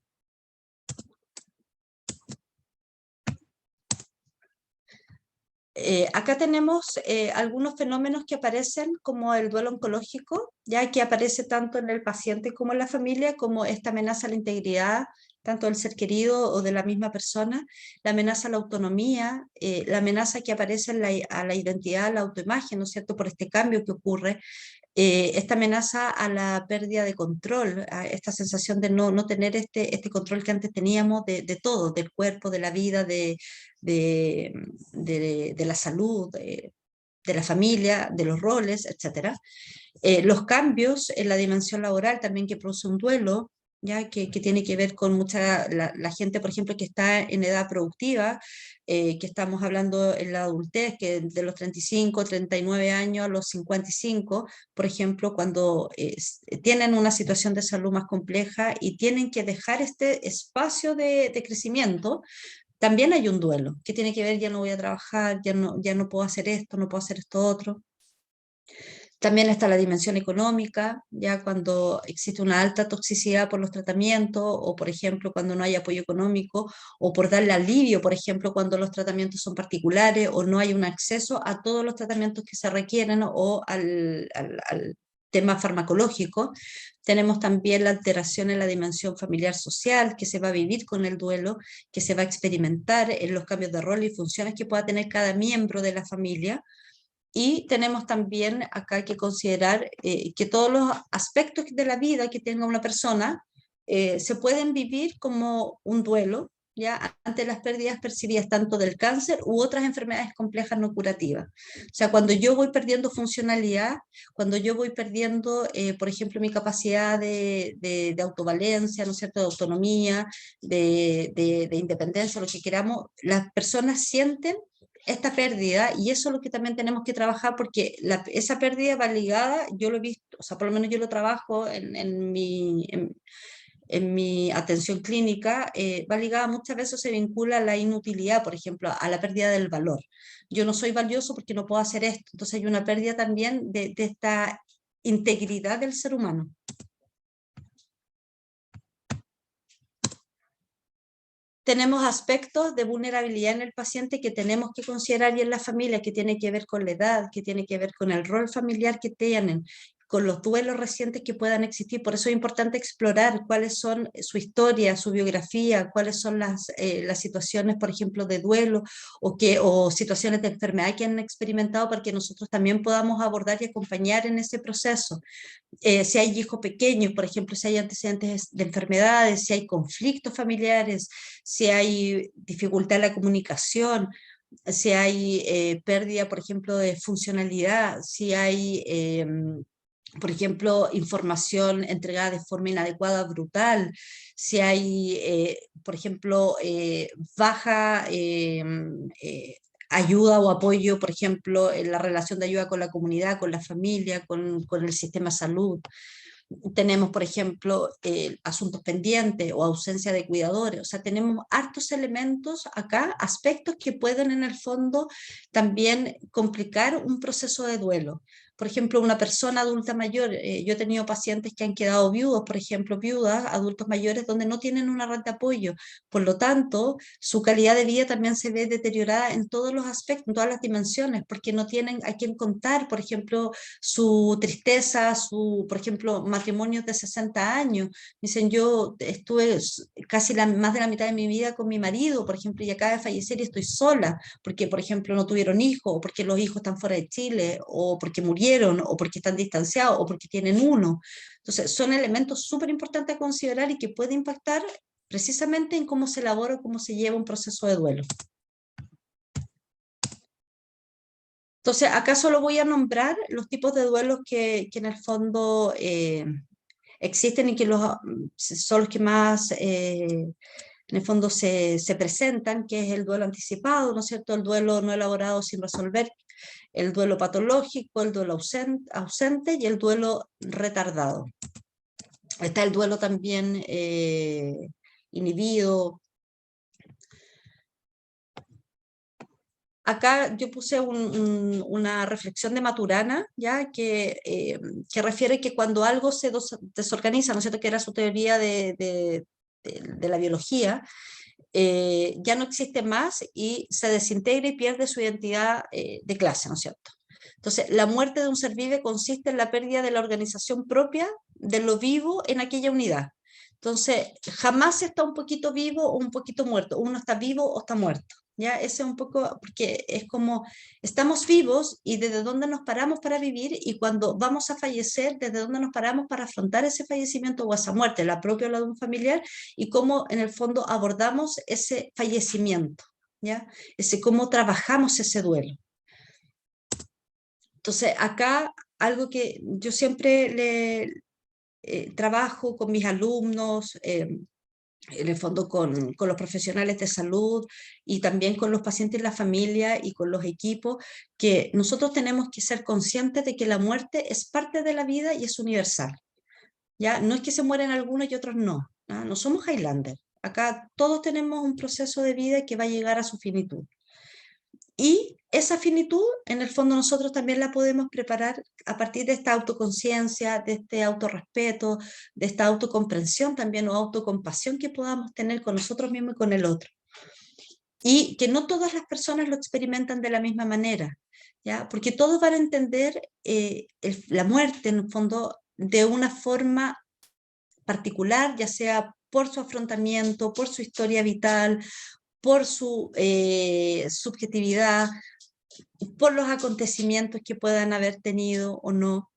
Acá tenemos algunos fenómenos que aparecen como el duelo oncológico, ya que aparece tanto en el paciente como en la familia, como esta amenaza a la integridad, tanto del ser querido o de la misma persona, la amenaza a la autonomía, la amenaza que aparece a la identidad, a la autoimagen, ¿no es cierto?, por este cambio que ocurre, esta amenaza a la pérdida de control, a esta sensación de no tener este control que antes teníamos de todo, del cuerpo, de la vida, de la salud, de la familia, de los roles, etc. Los cambios en la dimensión laboral también que produce un duelo, ya que tiene que ver con la gente, por ejemplo, que está en edad productiva, que estamos hablando en la adultez, que de los 35, 39 años a los 55, por ejemplo, cuando tienen una situación de salud más compleja y tienen que dejar este espacio de crecimiento, también hay un duelo, que tiene que ver, ya no voy a trabajar, ya no puedo hacer esto, no puedo hacer esto otro. También está la dimensión económica, ya cuando existe una alta toxicidad por los tratamientos, o por ejemplo cuando no hay apoyo económico, o por darle alivio, por ejemplo cuando los tratamientos son particulares, o no hay un acceso a todos los tratamientos que se requieren, o al tema farmacológico. Tenemos también la alteración en la dimensión familiar social, que se va a vivir con el duelo, que se va a experimentar en los cambios de rol y funciones que pueda tener cada miembro de la familia. Y tenemos también acá que considerar que todos los aspectos de la vida que tenga una persona se pueden vivir como un duelo, ya ante las pérdidas percibidas tanto del cáncer u otras enfermedades complejas no curativas. O sea, cuando yo voy perdiendo funcionalidad, cuando yo voy perdiendo, por ejemplo, mi capacidad de autovalencia, ¿no es cierto?, de autonomía, de independencia, lo que queramos, las personas sienten esta pérdida, y eso es lo que también tenemos que trabajar, porque esa pérdida va ligada, yo lo he visto, o sea, por lo menos yo lo trabajo en mi atención clínica, va ligada muchas veces, se vincula a la inutilidad, por ejemplo, a la pérdida del valor. Yo no soy valioso porque no puedo hacer esto, entonces hay una pérdida también de esta integridad del ser humano. Tenemos aspectos de vulnerabilidad en el paciente que tenemos que considerar, y en la familia, que tiene que ver con la edad, que tiene que ver con el rol familiar que tienen, con los duelos recientes que puedan existir. Por eso es importante explorar cuáles son su historia, su biografía, cuáles son las situaciones, por ejemplo, de duelo o situaciones de enfermedad que han experimentado, para que nosotros también podamos abordar y acompañar en ese proceso. Si hay hijos pequeños, por ejemplo, si hay antecedentes de enfermedades, si hay conflictos familiares, si hay dificultad en la comunicación, si hay pérdida, por ejemplo, de funcionalidad, si hay, por ejemplo, información entregada de forma inadecuada, brutal, si hay, por ejemplo, baja ayuda o apoyo, por ejemplo, en la relación de ayuda con la comunidad, con la familia, con el sistema de salud. Tenemos, por ejemplo, asuntos pendientes o ausencia de cuidadores. O sea, tenemos hartos elementos acá, aspectos que pueden en el fondo también complicar un proceso de duelo. Por ejemplo, una persona adulta mayor, yo he tenido pacientes que han quedado viudos, por ejemplo, viudas, adultos mayores, donde no tienen una red de apoyo. Por lo tanto, su calidad de vida también se ve deteriorada en todos los aspectos, en todas las dimensiones, porque no tienen a quién contar, por ejemplo, su tristeza, por ejemplo, matrimonios de 60 años. Dicen, yo estuve casi más de la mitad de mi vida con mi marido, por ejemplo, y acaba de fallecer y estoy sola, porque, por ejemplo, no tuvieron hijos, o porque los hijos están fuera de Chile, o porque murieron, o porque están distanciados, o porque tienen uno. Entonces, son elementos súper importantes a considerar y que pueden impactar precisamente en cómo se elabora o cómo se lleva un proceso de duelo. Entonces, acá solo voy a nombrar los tipos de duelos que en el fondo existen y que son los que más en el fondo se presentan, que es el duelo anticipado, ¿no es cierto?, el duelo no elaborado sin resolver, el duelo patológico, el duelo ausente y el duelo retardado. Está el duelo también inhibido. Acá yo puse una reflexión de Maturana, ¿ya? Que refiere que cuando algo se desorganiza, ¿no es cierto?, que era su teoría de la biología, ya no existe más y se desintegra y pierde su identidad de clase, ¿no es cierto? Entonces, la muerte de un ser vivo consiste en la pérdida de la organización propia de lo vivo en aquella unidad. Entonces, jamás está un poquito vivo o un poquito muerto, uno está vivo o está muerto. ¿Ya? Ese es un poco, porque es como, estamos vivos y desde dónde nos paramos para vivir, y cuando vamos a fallecer, desde dónde nos paramos para afrontar ese fallecimiento o esa muerte, la propia o la de un familiar, y cómo en el fondo abordamos ese fallecimiento, ¿ya? Cómo trabajamos ese duelo. Entonces, acá algo que yo siempre trabajo con mis alumnos, en el fondo con los profesionales de salud y también con los pacientes y la familia y con los equipos, que nosotros tenemos que ser conscientes de que la muerte es parte de la vida y es universal. ¿Ya? No es que se mueren algunos y otros no, ¿no? No somos Highlander. Acá todos tenemos un proceso de vida que va a llegar a su finitud. Y esa finitud, en el fondo, nosotros también la podemos preparar a partir de esta autoconciencia, de este autorrespeto, de esta autocomprensión también, o autocompasión que podamos tener con nosotros mismos y con el otro. Y que no todas las personas lo experimentan de la misma manera, ¿ya? Porque todos van a entender la muerte, en el fondo, de una forma particular, ya sea por su afrontamiento, por su historia vital, por su subjetividad, por los acontecimientos que puedan haber tenido o no.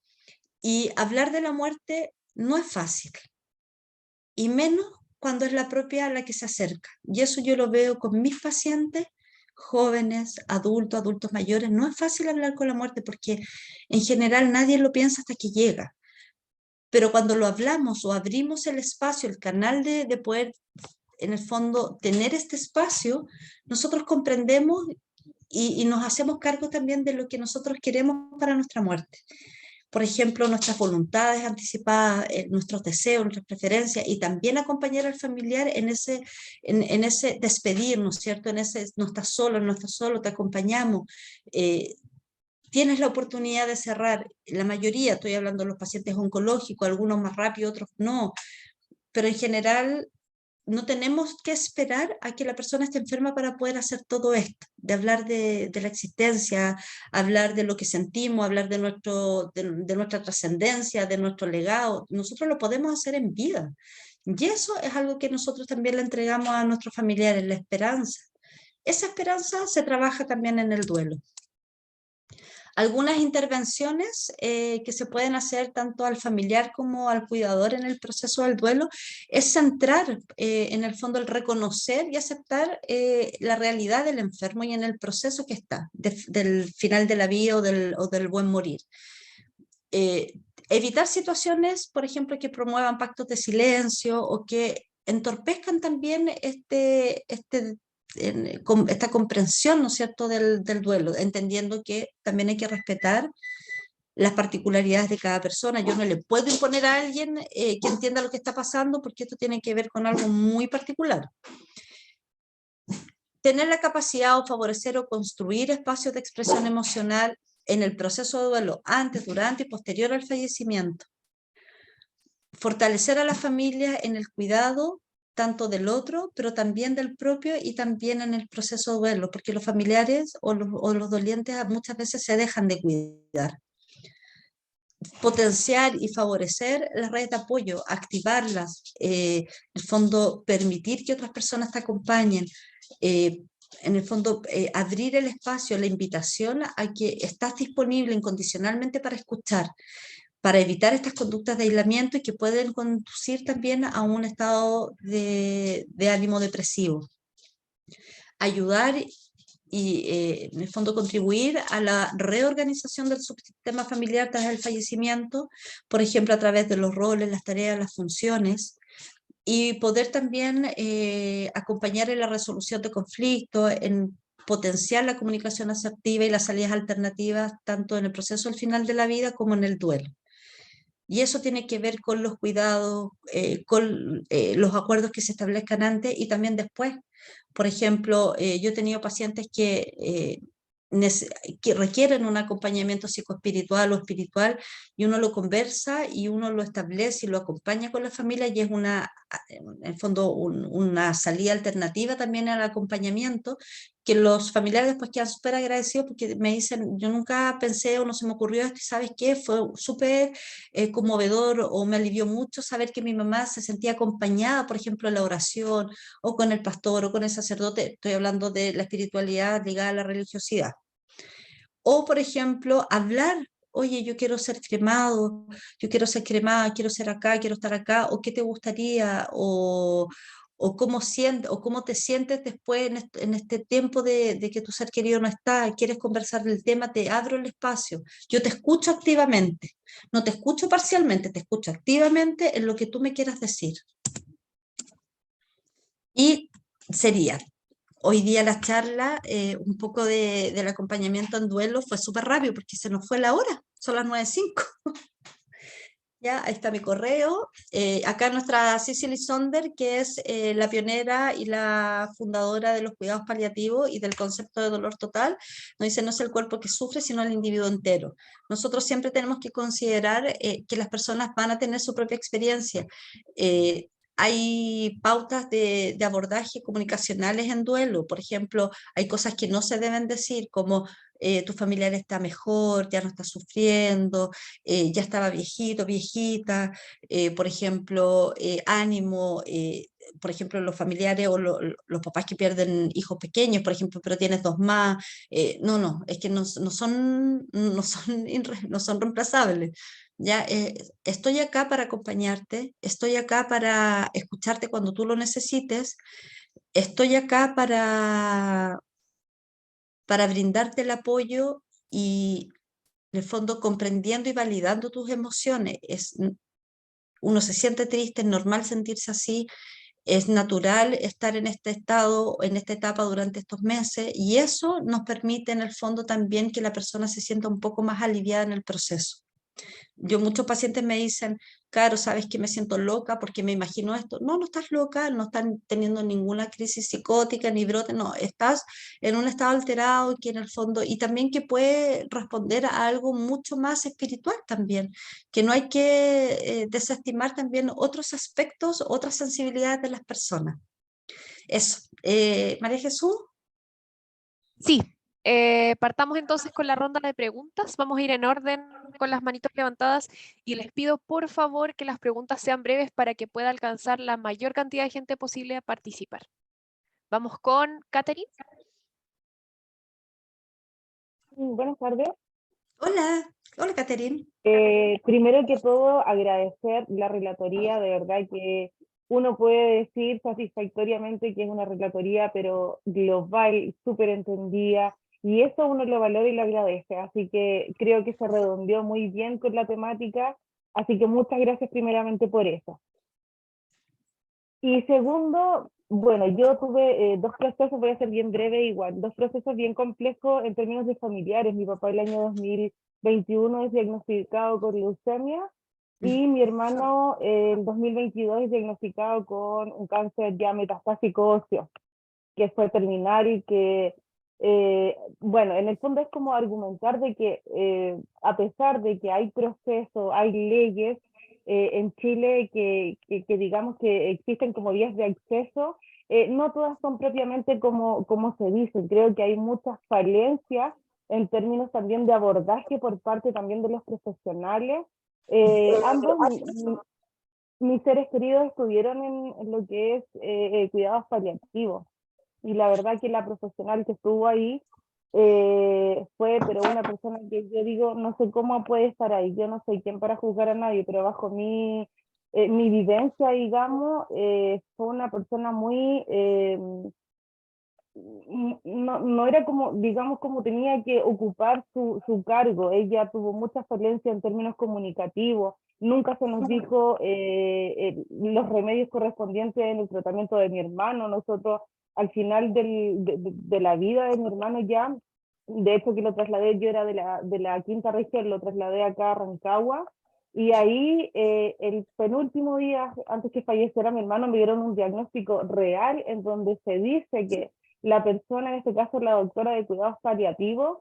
Y hablar de la muerte no es fácil, y menos cuando es la propia la que se acerca. Y eso yo lo veo con mis pacientes, jóvenes, adultos, adultos mayores. No es fácil hablar con la muerte porque en general nadie lo piensa hasta que llega. Pero cuando lo hablamos o abrimos el espacio, el canal de poder, en el fondo, tener este espacio, nosotros comprendemos y nos hacemos cargo también de lo que nosotros queremos para nuestra muerte. Por ejemplo, nuestras voluntades anticipadas, nuestros deseos, nuestras preferencias, y también acompañar al familiar en ese despedir, ¿no es cierto? En ese no estás solo, no estás solo, te acompañamos. Tienes la oportunidad de cerrar, la mayoría, estoy hablando de los pacientes oncológicos, algunos más rápido, otros no, pero en general no tenemos que esperar a que la persona esté enferma para poder hacer todo esto, de hablar de la existencia, hablar de lo que sentimos, hablar de nuestra trascendencia, de nuestro legado. Nosotros lo podemos hacer en vida. Y eso es algo que nosotros también le entregamos a nuestros familiares, la esperanza. Esa esperanza se trabaja también en el duelo. Algunas intervenciones que se pueden hacer tanto al familiar como al cuidador en el proceso del duelo es centrar en el fondo el reconocer y aceptar la realidad del enfermo y en el proceso que está, del final de la vida o del buen morir. Evitar situaciones, por ejemplo, que promuevan pactos de silencio o que entorpezcan también esta comprensión, ¿no es cierto?, del duelo, entendiendo que también hay que respetar las particularidades de cada persona. Yo no le puedo imponer a alguien que entienda lo que está pasando porque esto tiene que ver con algo muy particular. Tener la capacidad o favorecer o construir espacios de expresión emocional en el proceso de duelo, antes, durante y posterior al fallecimiento. Fortalecer a la familia en el cuidado tanto del otro, pero también del propio y también en el proceso de duelo, porque los familiares o los dolientes muchas veces se dejan de cuidar. Potenciar y favorecer las redes de apoyo, activarlas, en el fondo permitir que otras personas te acompañen, en el fondo abrir el espacio, la invitación a que estás disponible incondicionalmente para escuchar, para evitar estas conductas de aislamiento y que pueden conducir también a un estado de ánimo depresivo. Ayudar y en el fondo contribuir a la reorganización del subsistema familiar tras el fallecimiento, por ejemplo a través de los roles, las tareas, las funciones, y poder también acompañar en la resolución de conflictos, en potenciar la comunicación asertiva y las salidas alternativas tanto en el proceso al final de la vida como en el duelo. Y eso tiene que ver con los cuidados, con los acuerdos que se establezcan antes y también después. Por ejemplo, yo he tenido pacientes que requieren un acompañamiento psicoespiritual o espiritual y uno lo conversa y uno lo establece y lo acompaña con la familia y es en el fondo una salida alternativa también al acompañamiento que los familiares después quedan súper agradecidos porque me dicen, yo nunca pensé o no se me ocurrió esto y ¿sabes qué? Fue súper conmovedor o me alivió mucho saber que mi mamá se sentía acompañada, por ejemplo, en la oración o con el pastor o con el sacerdote, estoy hablando de la espiritualidad ligada a la religiosidad. O, por ejemplo, hablar, oye, yo quiero ser cremado, yo quiero ser cremada, quiero ser acá, quiero estar acá, o qué te gustaría, o cómo te sientes después en este tiempo de que tu ser querido no está, quieres conversar del tema, te abro el espacio. Yo te escucho activamente, no te escucho parcialmente, te escucho activamente en lo que tú me quieras decir. Y sería, hoy día la charla, un poco del acompañamiento en duelo fue súper rápido porque se nos fue la hora, son las 9:05. Ya, ahí está mi correo. Acá nuestra Cicely Sonder, que es la pionera y la fundadora de los cuidados paliativos y del concepto de dolor total, nos dice no es el cuerpo que sufre, sino el individuo entero. Nosotros siempre tenemos que considerar que las personas van a tener su propia experiencia. Hay pautas de abordaje comunicacionales en duelo. Por ejemplo, hay cosas que no se deben decir, como tu familiar está mejor, ya no está sufriendo, ya estaba viejito, viejita, por ejemplo, ánimo, por ejemplo, los familiares o los papás que pierden hijos pequeños, por ejemplo, pero tienes dos más, no, es que no son reemplazables. Ya, estoy acá para acompañarte, estoy acá para escucharte cuando tú lo necesites, estoy acá para brindarte el apoyo y, en el fondo, comprendiendo y validando tus emociones. Uno se siente triste, es normal sentirse así, es natural estar en este estado, en esta etapa durante estos meses, y eso nos permite en el fondo también que la persona se sienta un poco más aliviada en el proceso. Yo, muchos pacientes me dicen, claro, sabes que me siento loca porque me imagino esto. No, no estás loca, no estás teniendo ninguna crisis psicótica ni brote, no, estás en un estado alterado que en el fondo, y también que puede responder a algo mucho más espiritual también, que no hay que desestimar también otros aspectos, otras sensibilidades de las personas. Eso. María Jesús.
Sí, partamos entonces con la ronda de preguntas. Vamos a ir en orden con las manitos levantadas y les pido por favor que las preguntas sean breves para que pueda alcanzar la mayor cantidad de gente posible a participar. Vamos con Catherine.
Buenas tardes.
Hola, hola, Caterine.
Primero que todo, agradecer la relatoría, de verdad que uno puede decir satisfactoriamente que es una relatoría, pero global, súper entendida, y eso uno lo valora y lo agradece, así que creo que se redondeó muy bien con la temática, así que muchas gracias primeramente por eso. Y segundo, bueno, yo tuve dos procesos, voy a ser bien breve igual, dos procesos bien complejos en términos de familiares. Mi papá el año 2021 es diagnosticado con leucemia y mi hermano en 2022 es diagnosticado con un cáncer ya metastásico óseo, que fue terminal y que, bueno, en el fondo es como argumentar de que a pesar de que hay procesos, hay leyes en Chile que digamos que existen como vías de acceso, no todas son propiamente como se dice. Creo que hay muchas falencias en términos también de abordaje por parte también de los profesionales. Ambos, mis seres queridos estuvieron en lo que es cuidados paliativos y la verdad que la profesional que estuvo ahí fue, pero una persona que yo digo, no sé cómo puede estar ahí, yo no soy quien para juzgar a nadie, pero bajo mi vivencia, digamos, fue una persona muy, no era como, digamos, como tenía que ocupar su cargo. Ella tuvo mucha falencia en términos comunicativos, nunca se nos dijo los remedios correspondientes en el tratamiento de mi hermano. Nosotros al final de la vida de mi hermano ya, de hecho que lo trasladé, yo era de la quinta región, lo trasladé acá a Rancagua, y ahí el penúltimo día antes que falleciera mi hermano me dieron un diagnóstico real en donde se dice que la persona, en este caso la doctora de cuidados paliativos,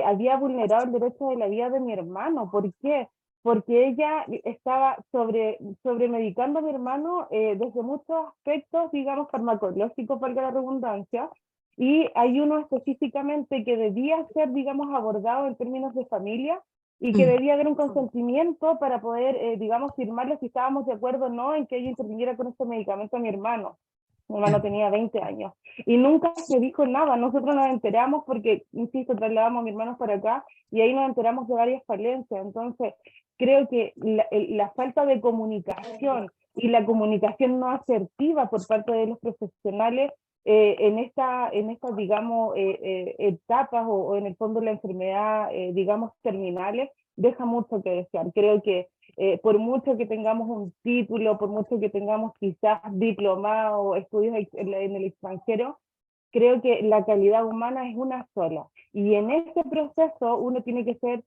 había vulnerado el derecho de la vida de mi hermano. ¿Por qué? Porque ella estaba sobremedicando a mi hermano desde muchos aspectos, digamos, farmacológicos, valga la redundancia, y hay uno específicamente que debía ser, digamos, abordado en términos de familia, y que debía haber un consentimiento para poder, digamos, firmarle si estábamos de acuerdo o no en que ella interviniera con este medicamento a mi hermano. Mi hermano tenía 20 años y nunca se dijo nada. Nosotros nos enteramos porque, insisto, trasladamos a mi hermano para acá y ahí nos enteramos de varias falencias. Entonces, creo que la falta de comunicación y la comunicación no asertiva por parte de los profesionales en estas, digamos, etapas o en el fondo la enfermedad, digamos, terminales, deja mucho que desear. Creo que por mucho que tengamos un título, por mucho que tengamos quizás diplomado o estudios en el extranjero, creo que la calidad humana es una sola. Y en ese proceso uno tiene que ser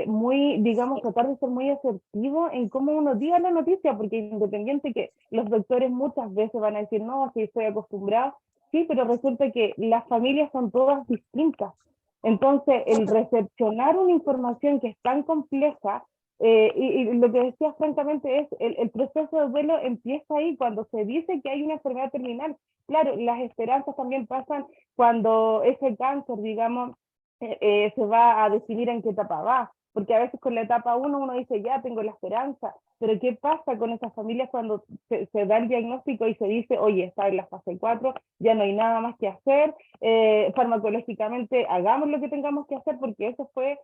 muy, digamos, tratar de ser muy asertivo en cómo uno diga la noticia, porque independiente que los doctores muchas veces van a decir, no, si estoy acostumbrado, sí, pero resulta que las familias son todas distintas. Entonces, el recepcionar una información que es tan compleja, y lo que decía francamente es, el proceso de duelo empieza ahí, cuando se dice que hay una enfermedad terminal. Claro, las esperanzas también pasan cuando ese cáncer, digamos, se va a definir en qué etapa va, porque a veces con la etapa 1 uno dice, ya tengo la esperanza, pero ¿qué pasa con esas familias cuando se da el diagnóstico y se dice, oye, está en la fase 4, ya no hay nada más que hacer, farmacológicamente hagamos lo que tengamos que hacer, porque eso fue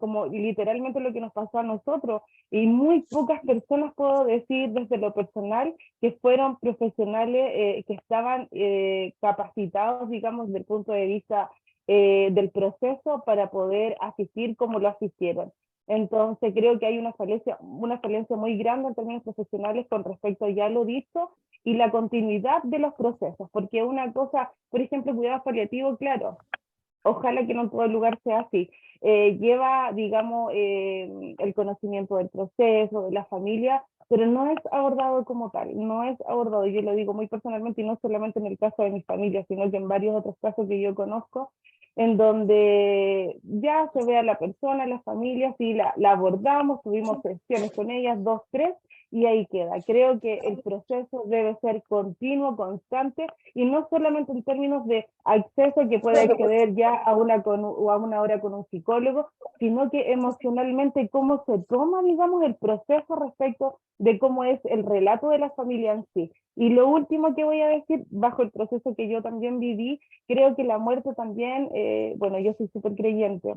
como literalmente lo que nos pasó a nosotros, y muy pocas personas, puedo decir desde lo personal, que fueron profesionales que estaban capacitados, digamos, desde el punto de vista del proceso para poder asistir como lo asistieron. Entonces creo que hay una falencia muy grande en términos profesionales con respecto ya a lo dicho y la continuidad de los procesos, porque una cosa, por ejemplo, cuidados paliativos, claro, ojalá que no en todo lugar sea así, lleva, digamos, el conocimiento del proceso, de la familia, pero no es abordado como tal, no es abordado, yo lo digo muy personalmente y no solamente en el caso de mi familia, sino que en varios otros casos que yo conozco, en donde ya se ve a la persona, a las familias, y la abordamos, tuvimos sesiones con ellas, 2, 3, y ahí queda. Creo que el proceso debe ser continuo, constante, y no solamente en términos de acceso que puede acceder ya a una hora con un psicólogo, sino que emocionalmente cómo se toma, digamos, el proceso respecto de cómo es el relato de la familia en sí. Y lo último que voy a decir, bajo el proceso que yo también viví, creo que la muerte también, bueno, yo soy súper creyente,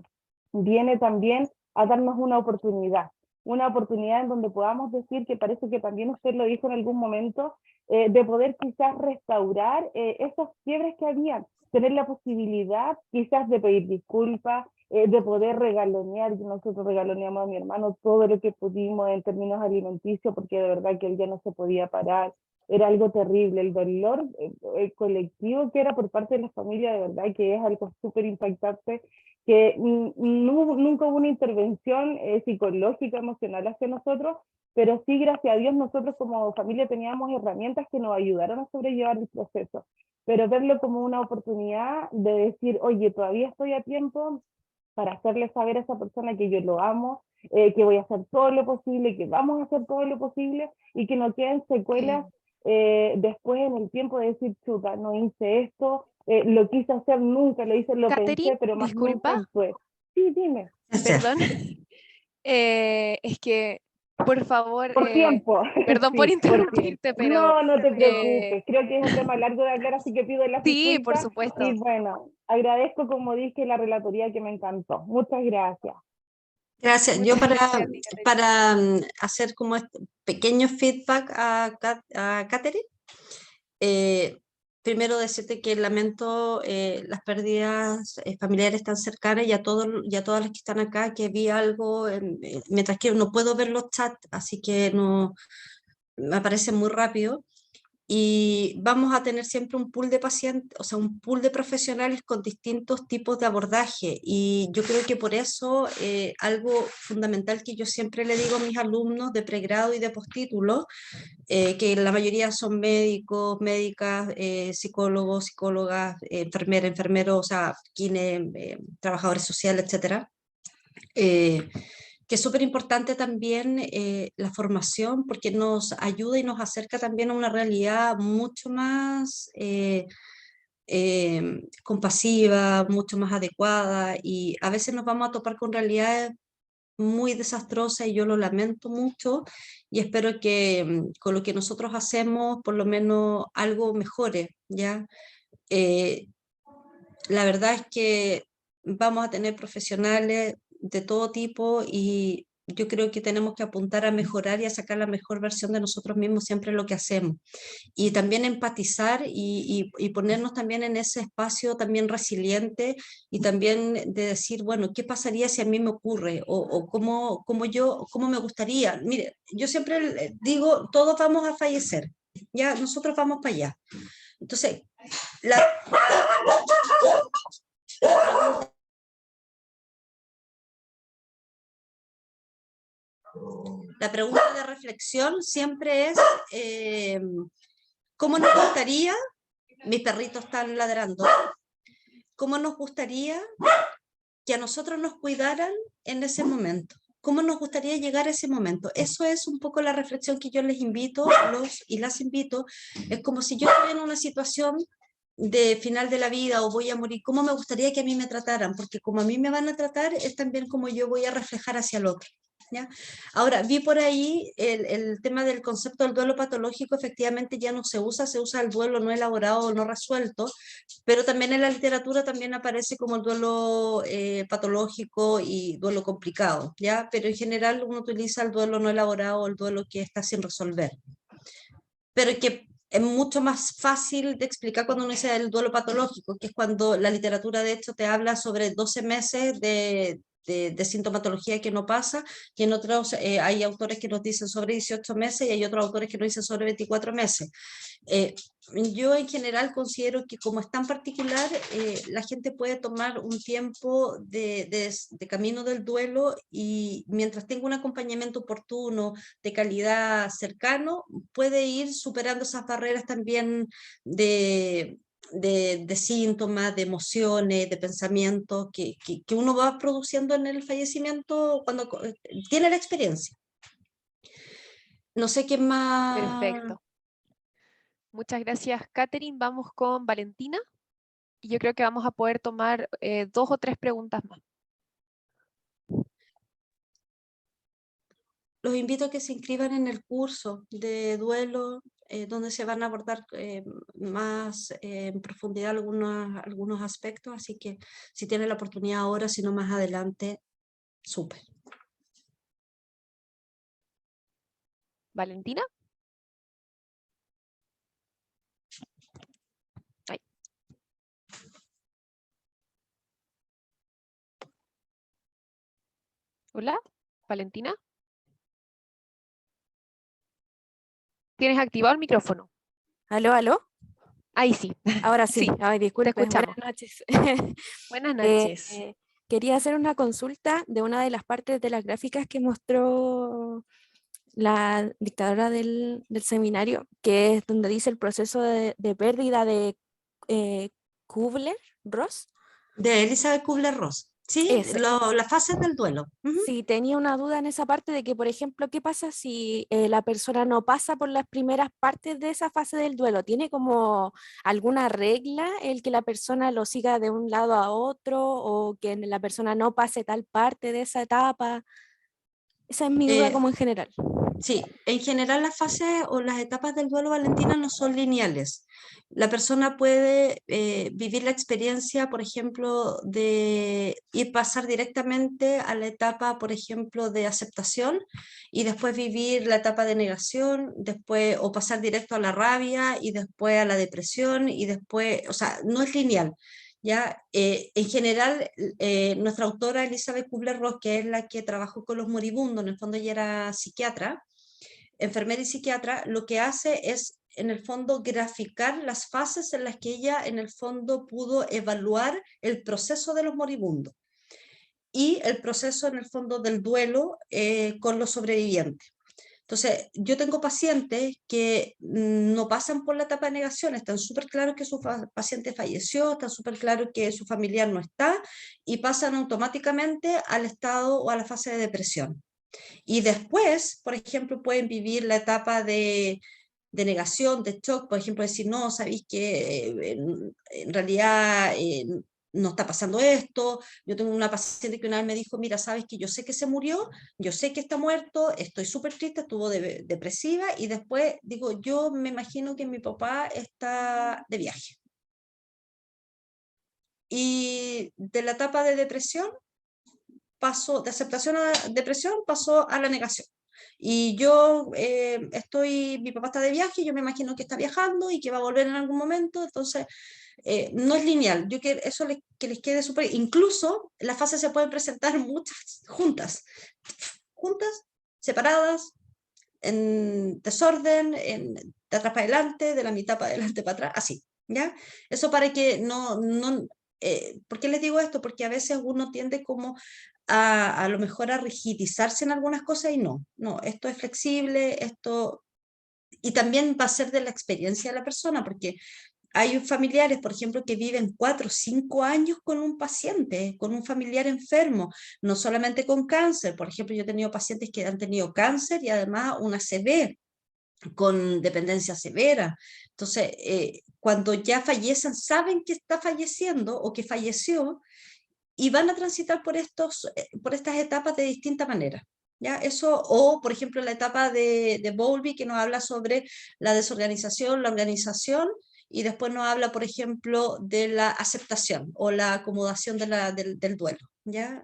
viene también a darnos una oportunidad en donde podamos decir, que parece que también usted lo dijo en algún momento, de poder quizás restaurar esos quiebres que habían, tener la posibilidad quizás de pedir disculpas, de poder regalonear. Nosotros regaloneamos a mi hermano todo lo que pudimos en términos alimenticios, porque de verdad que él ya no se podía parar, era algo terrible, el dolor colectivo que era por parte de la familia, de verdad que es algo súper impactante, que nunca hubo una intervención psicológica, emocional hacia nosotros, pero sí, gracias a Dios, nosotros como familia teníamos herramientas que nos ayudaron a sobrellevar el proceso, pero verlo como una oportunidad de decir, oye, todavía estoy a tiempo para hacerle saber a esa persona que yo lo amo, que voy a hacer todo lo posible, que vamos a hacer todo lo posible, y que no queden secuelas después en el tiempo de decir, chuta, no hice esto, lo quise hacer, nunca lo hice, lo
Catherine,
pensé, pero más nunca
disculpa,
actué. Sí, dime.
perdón. Es que, por favor,
Por tiempo,
perdón por
sí, por tiempo.
interrumpirte, pero
No, no te
eh,
preocupes, creo que es un tema largo de hablar, así que pido las
sí, por
disculpas,
supuesto.
y bueno, agradezco, como dije, la relatoría que me encantó. Muchas gracias.
Gracias. Yo
Muchas gracias a ti, Catherine.
para hacer como este pequeño feedback a Catherine, primero decirte que lamento las pérdidas familiares tan cercanas, y y a todas las que están acá, que vi algo, mientras que no puedo ver los chats, así que no me aparece muy rápido. Y vamos a tener siempre un pool de pacientes, o sea, un pool de profesionales con distintos tipos de abordaje. Y yo creo que por eso algo fundamental que yo siempre le digo a mis alumnos de pregrado y de postítulo, que la mayoría son médicos, médicas, psicólogos, psicólogas, enfermeras, enfermeros, o sea, trabajadores sociales, etcétera. Que es súper importante también la formación, porque nos ayuda y nos acerca también a una realidad mucho más compasiva, mucho más adecuada, y a veces nos vamos a topar con realidades muy desastrosas, y yo lo lamento mucho, y espero que con lo que nosotros hacemos por lo menos algo mejore, ¿ya? Eh, la verdad es que vamos a tener profesionales de todo tipo, y yo creo que tenemos que apuntar a mejorar y a sacar la mejor versión de nosotros mismos siempre en lo que hacemos. Y también empatizar y ponernos también en ese espacio también resiliente, y también de decir, bueno, ¿qué pasaría si a mí me ocurre? O cómo me gustaría. Mire, yo siempre digo, todos vamos a fallecer, ya nosotros vamos para allá. Entonces, la, la pregunta de reflexión siempre es, ¿cómo nos gustaría? Mis perritos están ladrando. ¿Cómo nos gustaría que a nosotros nos cuidaran en ese momento? ¿Cómo nos gustaría llegar a ese momento? Eso es un poco la reflexión que yo les invito, y las invito. Es como si yo estuviera en una situación de final de la vida o voy a morir, cómo me gustaría que a mí me trataran, porque como a mí me van a tratar es también como yo voy a reflejar hacia el otro. ¿Ya? Ahora, vi por ahí el tema del concepto del duelo patológico, efectivamente ya no se usa el duelo no elaborado o no resuelto, pero también en la literatura también aparece como el duelo patológico y duelo complicado, ¿ya? Pero en general uno utiliza el duelo no elaborado o el duelo que está sin resolver. Pero que es mucho más fácil de explicar cuando uno dice el duelo patológico, que es cuando la literatura de hecho te habla sobre 12 meses de sintomatología que no pasa, y en otros hay autores que nos dicen sobre 18 meses y hay otros autores que nos dicen sobre 24 meses. Yo en general considero que como es tan particular, la gente puede tomar un tiempo de camino del duelo y mientras tenga un acompañamiento oportuno, de calidad, cercano, puede ir superando esas barreras también de síntomas, de emociones, de pensamientos que uno va produciendo en el fallecimiento cuando tiene la experiencia. No sé qué más.
Perfecto. Muchas gracias, Catherine. Vamos con Valentina. Y yo creo que vamos a poder tomar 2 o 3 preguntas más.
Los invito a que se inscriban en el curso de duelo, donde se van a abordar más en profundidad algunos aspectos, así que si tienen la oportunidad ahora, si no más adelante, súper.
Valentina. Ay. Hola, Valentina. ¿Tienes activado el micrófono?
¿Aló, aló?
Ahí sí.
Ahora sí.
Sí,
Ay,
te
disculpe.
escuchamos.
Buenas noches.
Buenas
Eh,
noches.
Quería hacer una consulta de una de las partes de las gráficas que mostró la dictadora del seminario, que es donde dice el proceso de pérdida de Kubler-Ross.
De Elizabeth Kubler-Ross. Sí,
Ese.
las fases del duelo.
Sí, tenía una duda en esa parte de que, por ejemplo, ¿qué pasa si la persona no pasa por las primeras partes de esa fase del duelo? ¿Tiene como alguna regla el que la persona lo siga de un lado a otro o que la persona no pase tal parte de esa etapa? Esa es mi duda como en general.
Sí, en general las fases o las etapas del duelo, Valentina, no son lineales. La persona puede vivir la experiencia, por ejemplo, de ir pasar directamente a la etapa, por ejemplo, de aceptación y después vivir la etapa de negación, después o pasar directo a la rabia y después a la depresión y después, o sea, no es lineal. ¿Ya? En general, nuestra autora Elizabeth Kubler-Ross, que es la que trabajó con los moribundos, en el fondo ella era psiquiatra, enfermera y psiquiatra, lo que hace es, en el fondo, graficar las fases en las que ella, en el fondo, pudo evaluar el proceso de los moribundos y el proceso, en el fondo, del duelo con los sobrevivientes. Entonces, yo tengo pacientes que no pasan por la etapa de negación, están súper claros que su paciente falleció, están súper claros que su familiar no está, y pasan automáticamente al estado o a la fase de depresión. Y después, por ejemplo, pueden vivir la etapa de negación, de shock, por ejemplo, decir, no, sabéis que en realidad no está pasando esto. Yo tengo una paciente que una vez me dijo, mira, sabes que yo sé que se murió, yo sé que está muerto, estoy súper triste, estuvo depresiva, y después digo, yo me imagino que mi papá está de viaje. Y de la etapa de depresión, pasó de aceptación a depresión, pasó a la negación. Y yo mi papá está de viaje, yo me imagino que está viajando y que va a volver en algún momento, entonces no es lineal. Yo quiero eso que les quede súper. Incluso las fases se pueden presentar muchas juntas, separadas, en desorden, de atrás para adelante, de la mitad para adelante para atrás, así, ¿ya? Eso para que ¿por qué les digo esto? Porque a veces uno tiende como a lo mejor a rigidizarse en algunas cosas y no, esto es flexible, y también va a ser de la experiencia de la persona, porque hay familiares, por ejemplo, que viven 4 o 5 años con un paciente, con un familiar enfermo, no solamente con cáncer. Por ejemplo, yo he tenido pacientes que han tenido cáncer y además una ACV. con dependencia severa. Entonces, cuando ya fallecen, saben que está falleciendo o que falleció, y van a transitar por estas etapas de distinta manera. ¿Ya? Eso, o por ejemplo la etapa de Bowlby, que nos habla sobre la desorganización, la organización, y después nos habla, por ejemplo, de la aceptación o la acomodación del duelo. ¿Ya?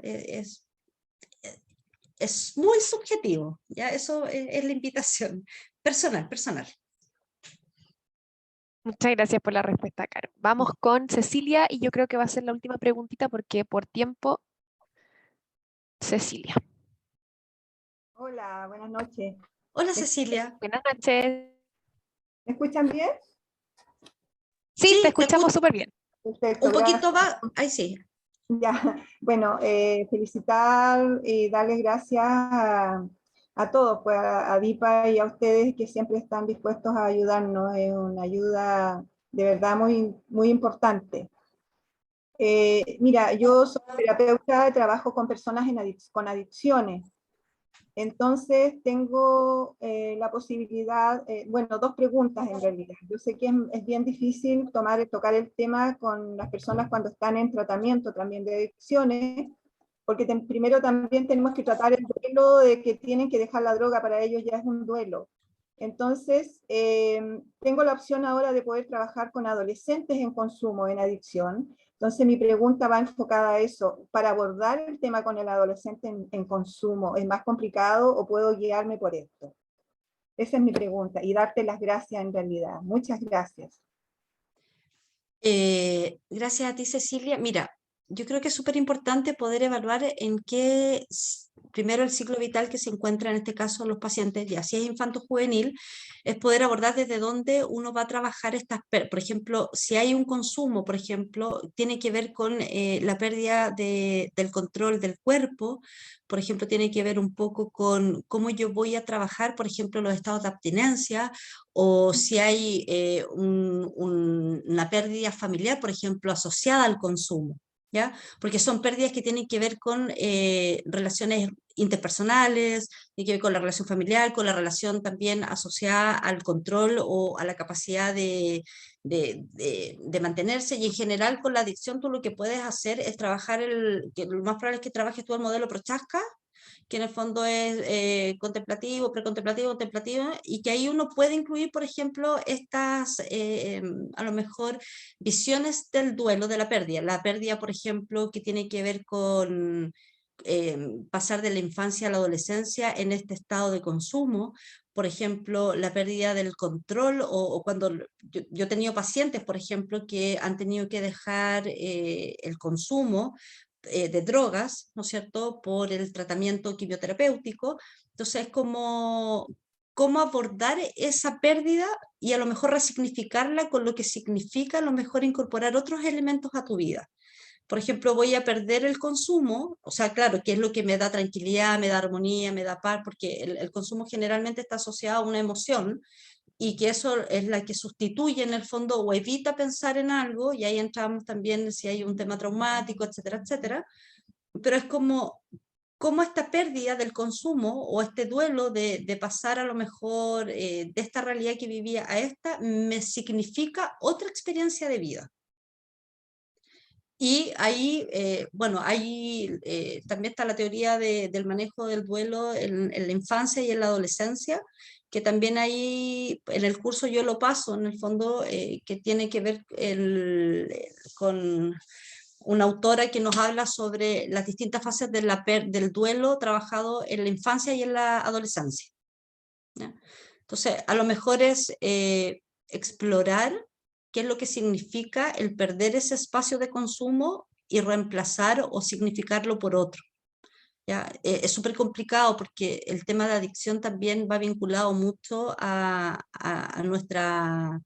Es muy subjetivo, ¿ya? Eso es la invitación, personal.
Muchas gracias por la respuesta, Caro. Vamos con Cecilia y yo creo que va a ser la última preguntita porque por tiempo, Cecilia.
Hola, buenas noches.
Hola, Cecilia.
Buenas noches.
¿Me escuchan bien?
Sí,
Sí,
te escuchamos súper bien.
Perfecto,
un poquito
gracias.
va, ahí sí.
Ya, bueno, felicitar y darles gracias a todos, pues a Dipa y a ustedes que siempre están dispuestos a ayudarnos. Es una ayuda de verdad muy, muy importante. Mira, yo soy terapeuta, trabajo con personas con adicciones. Entonces tengo la posibilidad, bueno, dos preguntas en realidad. Yo sé que es bien difícil tocar el tema con las personas cuando están en tratamiento también de adicciones, porque primero también tenemos que tratar el duelo de que tienen que dejar la droga, para ellos ya es un duelo. Entonces, tengo la opción ahora de poder trabajar con adolescentes en consumo, en adicción. Entonces, mi pregunta va enfocada a eso. Para abordar el tema con el adolescente en consumo, ¿es más complicado o puedo guiarme por esto? Esa es mi pregunta y darte las gracias en realidad. Muchas gracias.
Gracias a ti, Cecilia. Mira, yo creo que es súper importante poder evaluar en qué, primero el ciclo vital que se encuentra en este caso los pacientes, ya si es infanto-juvenil, es poder abordar desde dónde uno va a trabajar por ejemplo, si hay un consumo, por ejemplo, tiene que ver con la pérdida del control del cuerpo, por ejemplo, tiene que ver un poco con cómo yo voy a trabajar, por ejemplo, los estados de abstinencia, o si hay una pérdida familiar, por ejemplo, asociada al consumo, ¿ya? Porque son pérdidas que tienen que ver con relaciones interpersonales, tienen que ver con la relación familiar, con la relación también asociada al control o a la capacidad de mantenerse, y en general con la adicción tú lo que puedes hacer es trabajar, que lo más probable es que trabajes tú el modelo Prochaska, que en el fondo es contemplativo, precontemplativo, contemplativo, y que ahí uno puede incluir, por ejemplo, estas, a lo mejor, visiones del duelo, de la pérdida, por ejemplo, que tiene que ver con pasar de la infancia a la adolescencia en este estado de consumo, por ejemplo, la pérdida del control, o cuando yo he tenido pacientes, por ejemplo, que han tenido que dejar el consumo de drogas, ¿no es cierto?, por el tratamiento quimioterapéutico. Entonces, es como cómo abordar esa pérdida y a lo mejor resignificarla con lo que significa a lo mejor incorporar otros elementos a tu vida. Por ejemplo, voy a perder el consumo, o sea, claro, que es lo que me da tranquilidad, me da armonía, me da paz, porque el consumo generalmente está asociado a una emoción, y que eso es la que sustituye en el fondo o evita pensar en algo, y ahí entramos también si hay un tema traumático, etcétera, etcétera, pero es como esta pérdida del consumo o este duelo de pasar a lo mejor de esta realidad que vivía a esta, me significa otra experiencia de vida. Y ahí, bueno, ahí también está la teoría del manejo del duelo en la infancia y en la adolescencia, que también ahí en el curso yo lo paso, en el fondo, que tiene que ver con una autora que nos habla sobre las distintas fases del duelo trabajado en la infancia y en la adolescencia, ¿ya? Entonces, a lo mejor es explorar qué es lo que significa el perder ese espacio de consumo y reemplazar o significarlo por otro, ¿ya? Es súper complicado porque el tema de adicción también va vinculado mucho a nuestra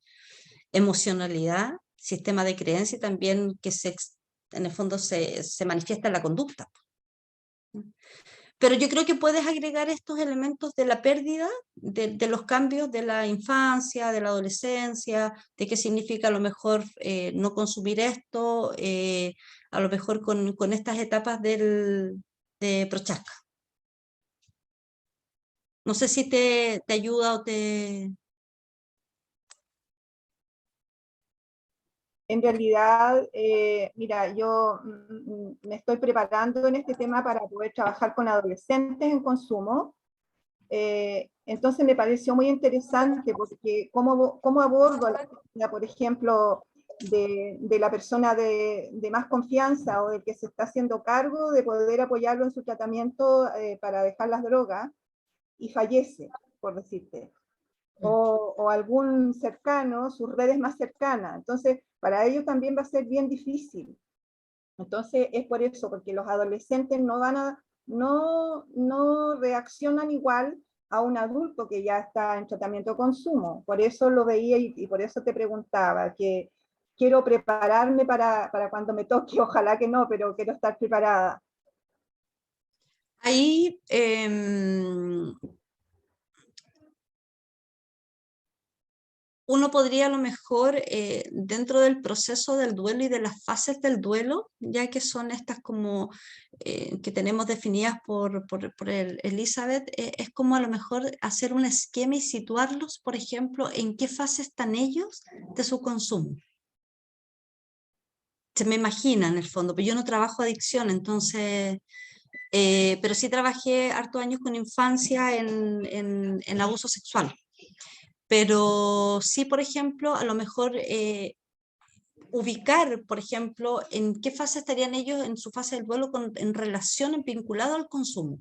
emocionalidad, sistema de creencia, y también que en el fondo se manifiesta en la conducta. Pero yo creo que puedes agregar estos elementos de la pérdida, de los cambios de la infancia, de la adolescencia, de qué significa a lo mejor no consumir esto, a lo mejor con estas etapas de Prochaska. No sé si te ayuda o te...
En realidad, mira, yo me estoy preparando en este tema para poder trabajar con adolescentes en consumo. Entonces me pareció muy interesante porque cómo abordo por ejemplo, de la persona de más confianza o del que se está haciendo cargo de poder apoyarlo en su tratamiento para dejar las drogas y fallece, por decirte. O algún cercano, sus redes más cercanas. Entonces, para ellos también va a ser bien difícil. Entonces, es por eso, porque los adolescentes no reaccionan igual a un adulto que ya está en tratamiento de consumo. Por eso lo veía y por eso te preguntaba, que quiero prepararme para cuando me toque, ojalá que no, pero quiero estar preparada.
Ahí uno podría a lo mejor, dentro del proceso del duelo y de las fases del duelo, ya que son estas como que tenemos definidas por Elizabeth, es como a lo mejor hacer un esquema y situarlos, por ejemplo, en qué fase están ellos de su consumo. Se me imagina en el fondo, pero yo no trabajo adicción, entonces... pero sí trabajé hartos años con infancia en abuso sexual. Pero sí, por ejemplo, a lo mejor ubicar, por ejemplo, en qué fase estarían ellos en su fase del duelo en relación vinculado al consumo.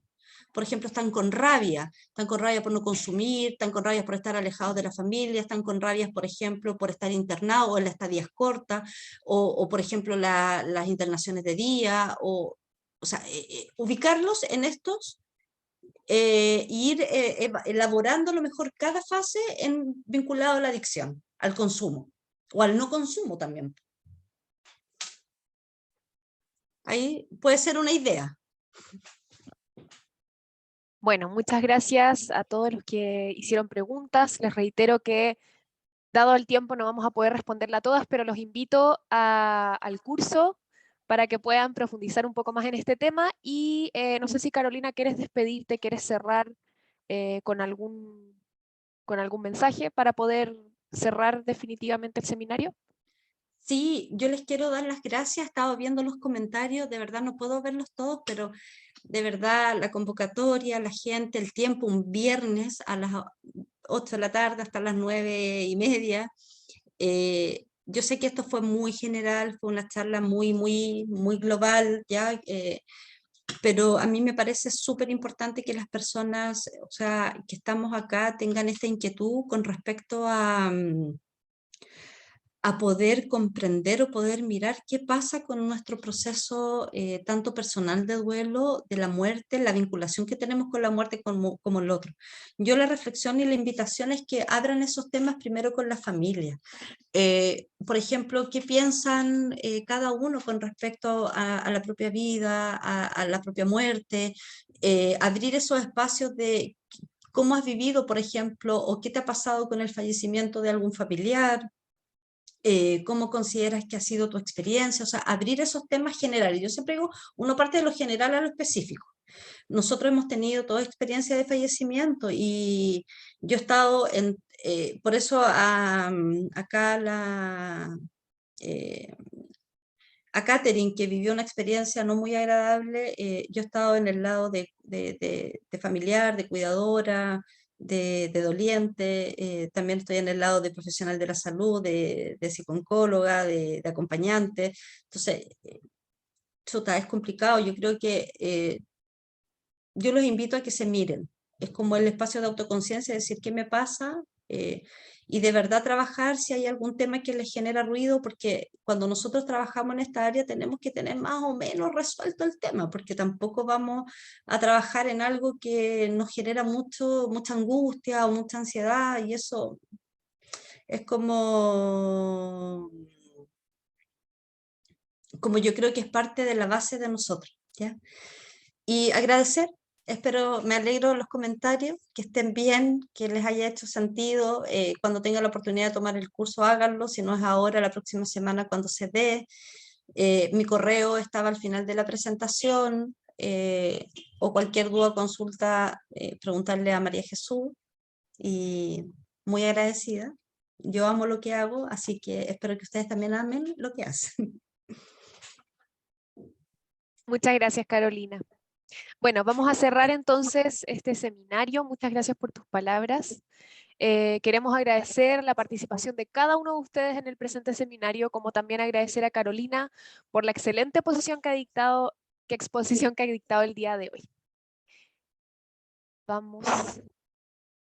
Por ejemplo, están con rabia por no consumir, están con rabia por estar alejados de la familia, están con rabia, por ejemplo, por estar internados o en las estadías cortas, o por ejemplo, las internaciones de día, o sea, ubicarlos en estos ir elaborando a lo mejor cada fase vinculado a la adicción, al consumo, o al no consumo también. Ahí puede ser una idea.
Bueno, muchas gracias a todos los que hicieron preguntas. Les reitero que, dado el tiempo, no vamos a poder responderla a todas, pero los invito al curso para que puedan profundizar un poco más en este tema. Y no sé si, Carolina, quieres despedirte, quieres cerrar con algún mensaje para poder cerrar definitivamente el seminario.
Sí, yo les quiero dar las gracias. He estado viendo los comentarios, de verdad no puedo verlos todos, pero de verdad la convocatoria, la gente, el tiempo, un viernes a las 8 de la tarde hasta las 9:30. Yo sé que esto fue muy general, fue una charla muy global, ¿ya? Pero a mí me parece súper importante que las personas, o sea, que estamos acá tengan esta inquietud con respecto a poder comprender o poder mirar qué pasa con nuestro proceso tanto personal de duelo, de la muerte, la vinculación que tenemos con la muerte como el otro. Yo la reflexión y la invitación es que abran esos temas primero con la familia. Por ejemplo, ¿qué piensan cada uno con respecto a la propia vida, a la propia muerte? Abrir esos espacios de cómo has vivido, por ejemplo, o qué te ha pasado con el fallecimiento de algún familiar. ¿Cómo consideras que ha sido tu experiencia? O sea, abrir esos temas generales. Yo siempre digo, uno parte de lo general a lo específico. Nosotros hemos tenido toda experiencia de fallecimiento y yo he estado en, por eso acá a Catherine, que vivió una experiencia no muy agradable, yo he estado en el lado de familiar, de cuidadora, de doliente, también estoy en el lado de profesional de la salud, de psicooncóloga, de acompañante. Entonces, chuta, es complicado. Yo creo que yo los invito a que se miren. Es como el espacio de autoconciencia, decir qué me pasa y de verdad trabajar si hay algún tema que les genera ruido, porque cuando nosotros trabajamos en esta área tenemos que tener más o menos resuelto el tema, porque tampoco vamos a trabajar en algo que nos genera mucha angustia o mucha ansiedad, y eso es como yo creo que es parte de la base de nosotros, ¿ya? Y agradecer, me alegro de los comentarios, que estén bien, que les haya hecho sentido. Cuando tengan la oportunidad de tomar el curso, háganlo, si no es ahora, la próxima semana cuando se dé. Mi correo estaba al final de la presentación. o cualquier duda o consulta, preguntarle a María Jesús, y muy agradecida. Yo amo lo que hago, así que espero que ustedes también amen lo que hacen.
Muchas gracias, Carolina. Bueno, vamos a cerrar entonces este seminario. Muchas gracias por tus palabras. Queremos agradecer la participación de cada uno de ustedes en el presente seminario, como también agradecer a Carolina por la excelente exposición que ha dictado el día de hoy. Vamos.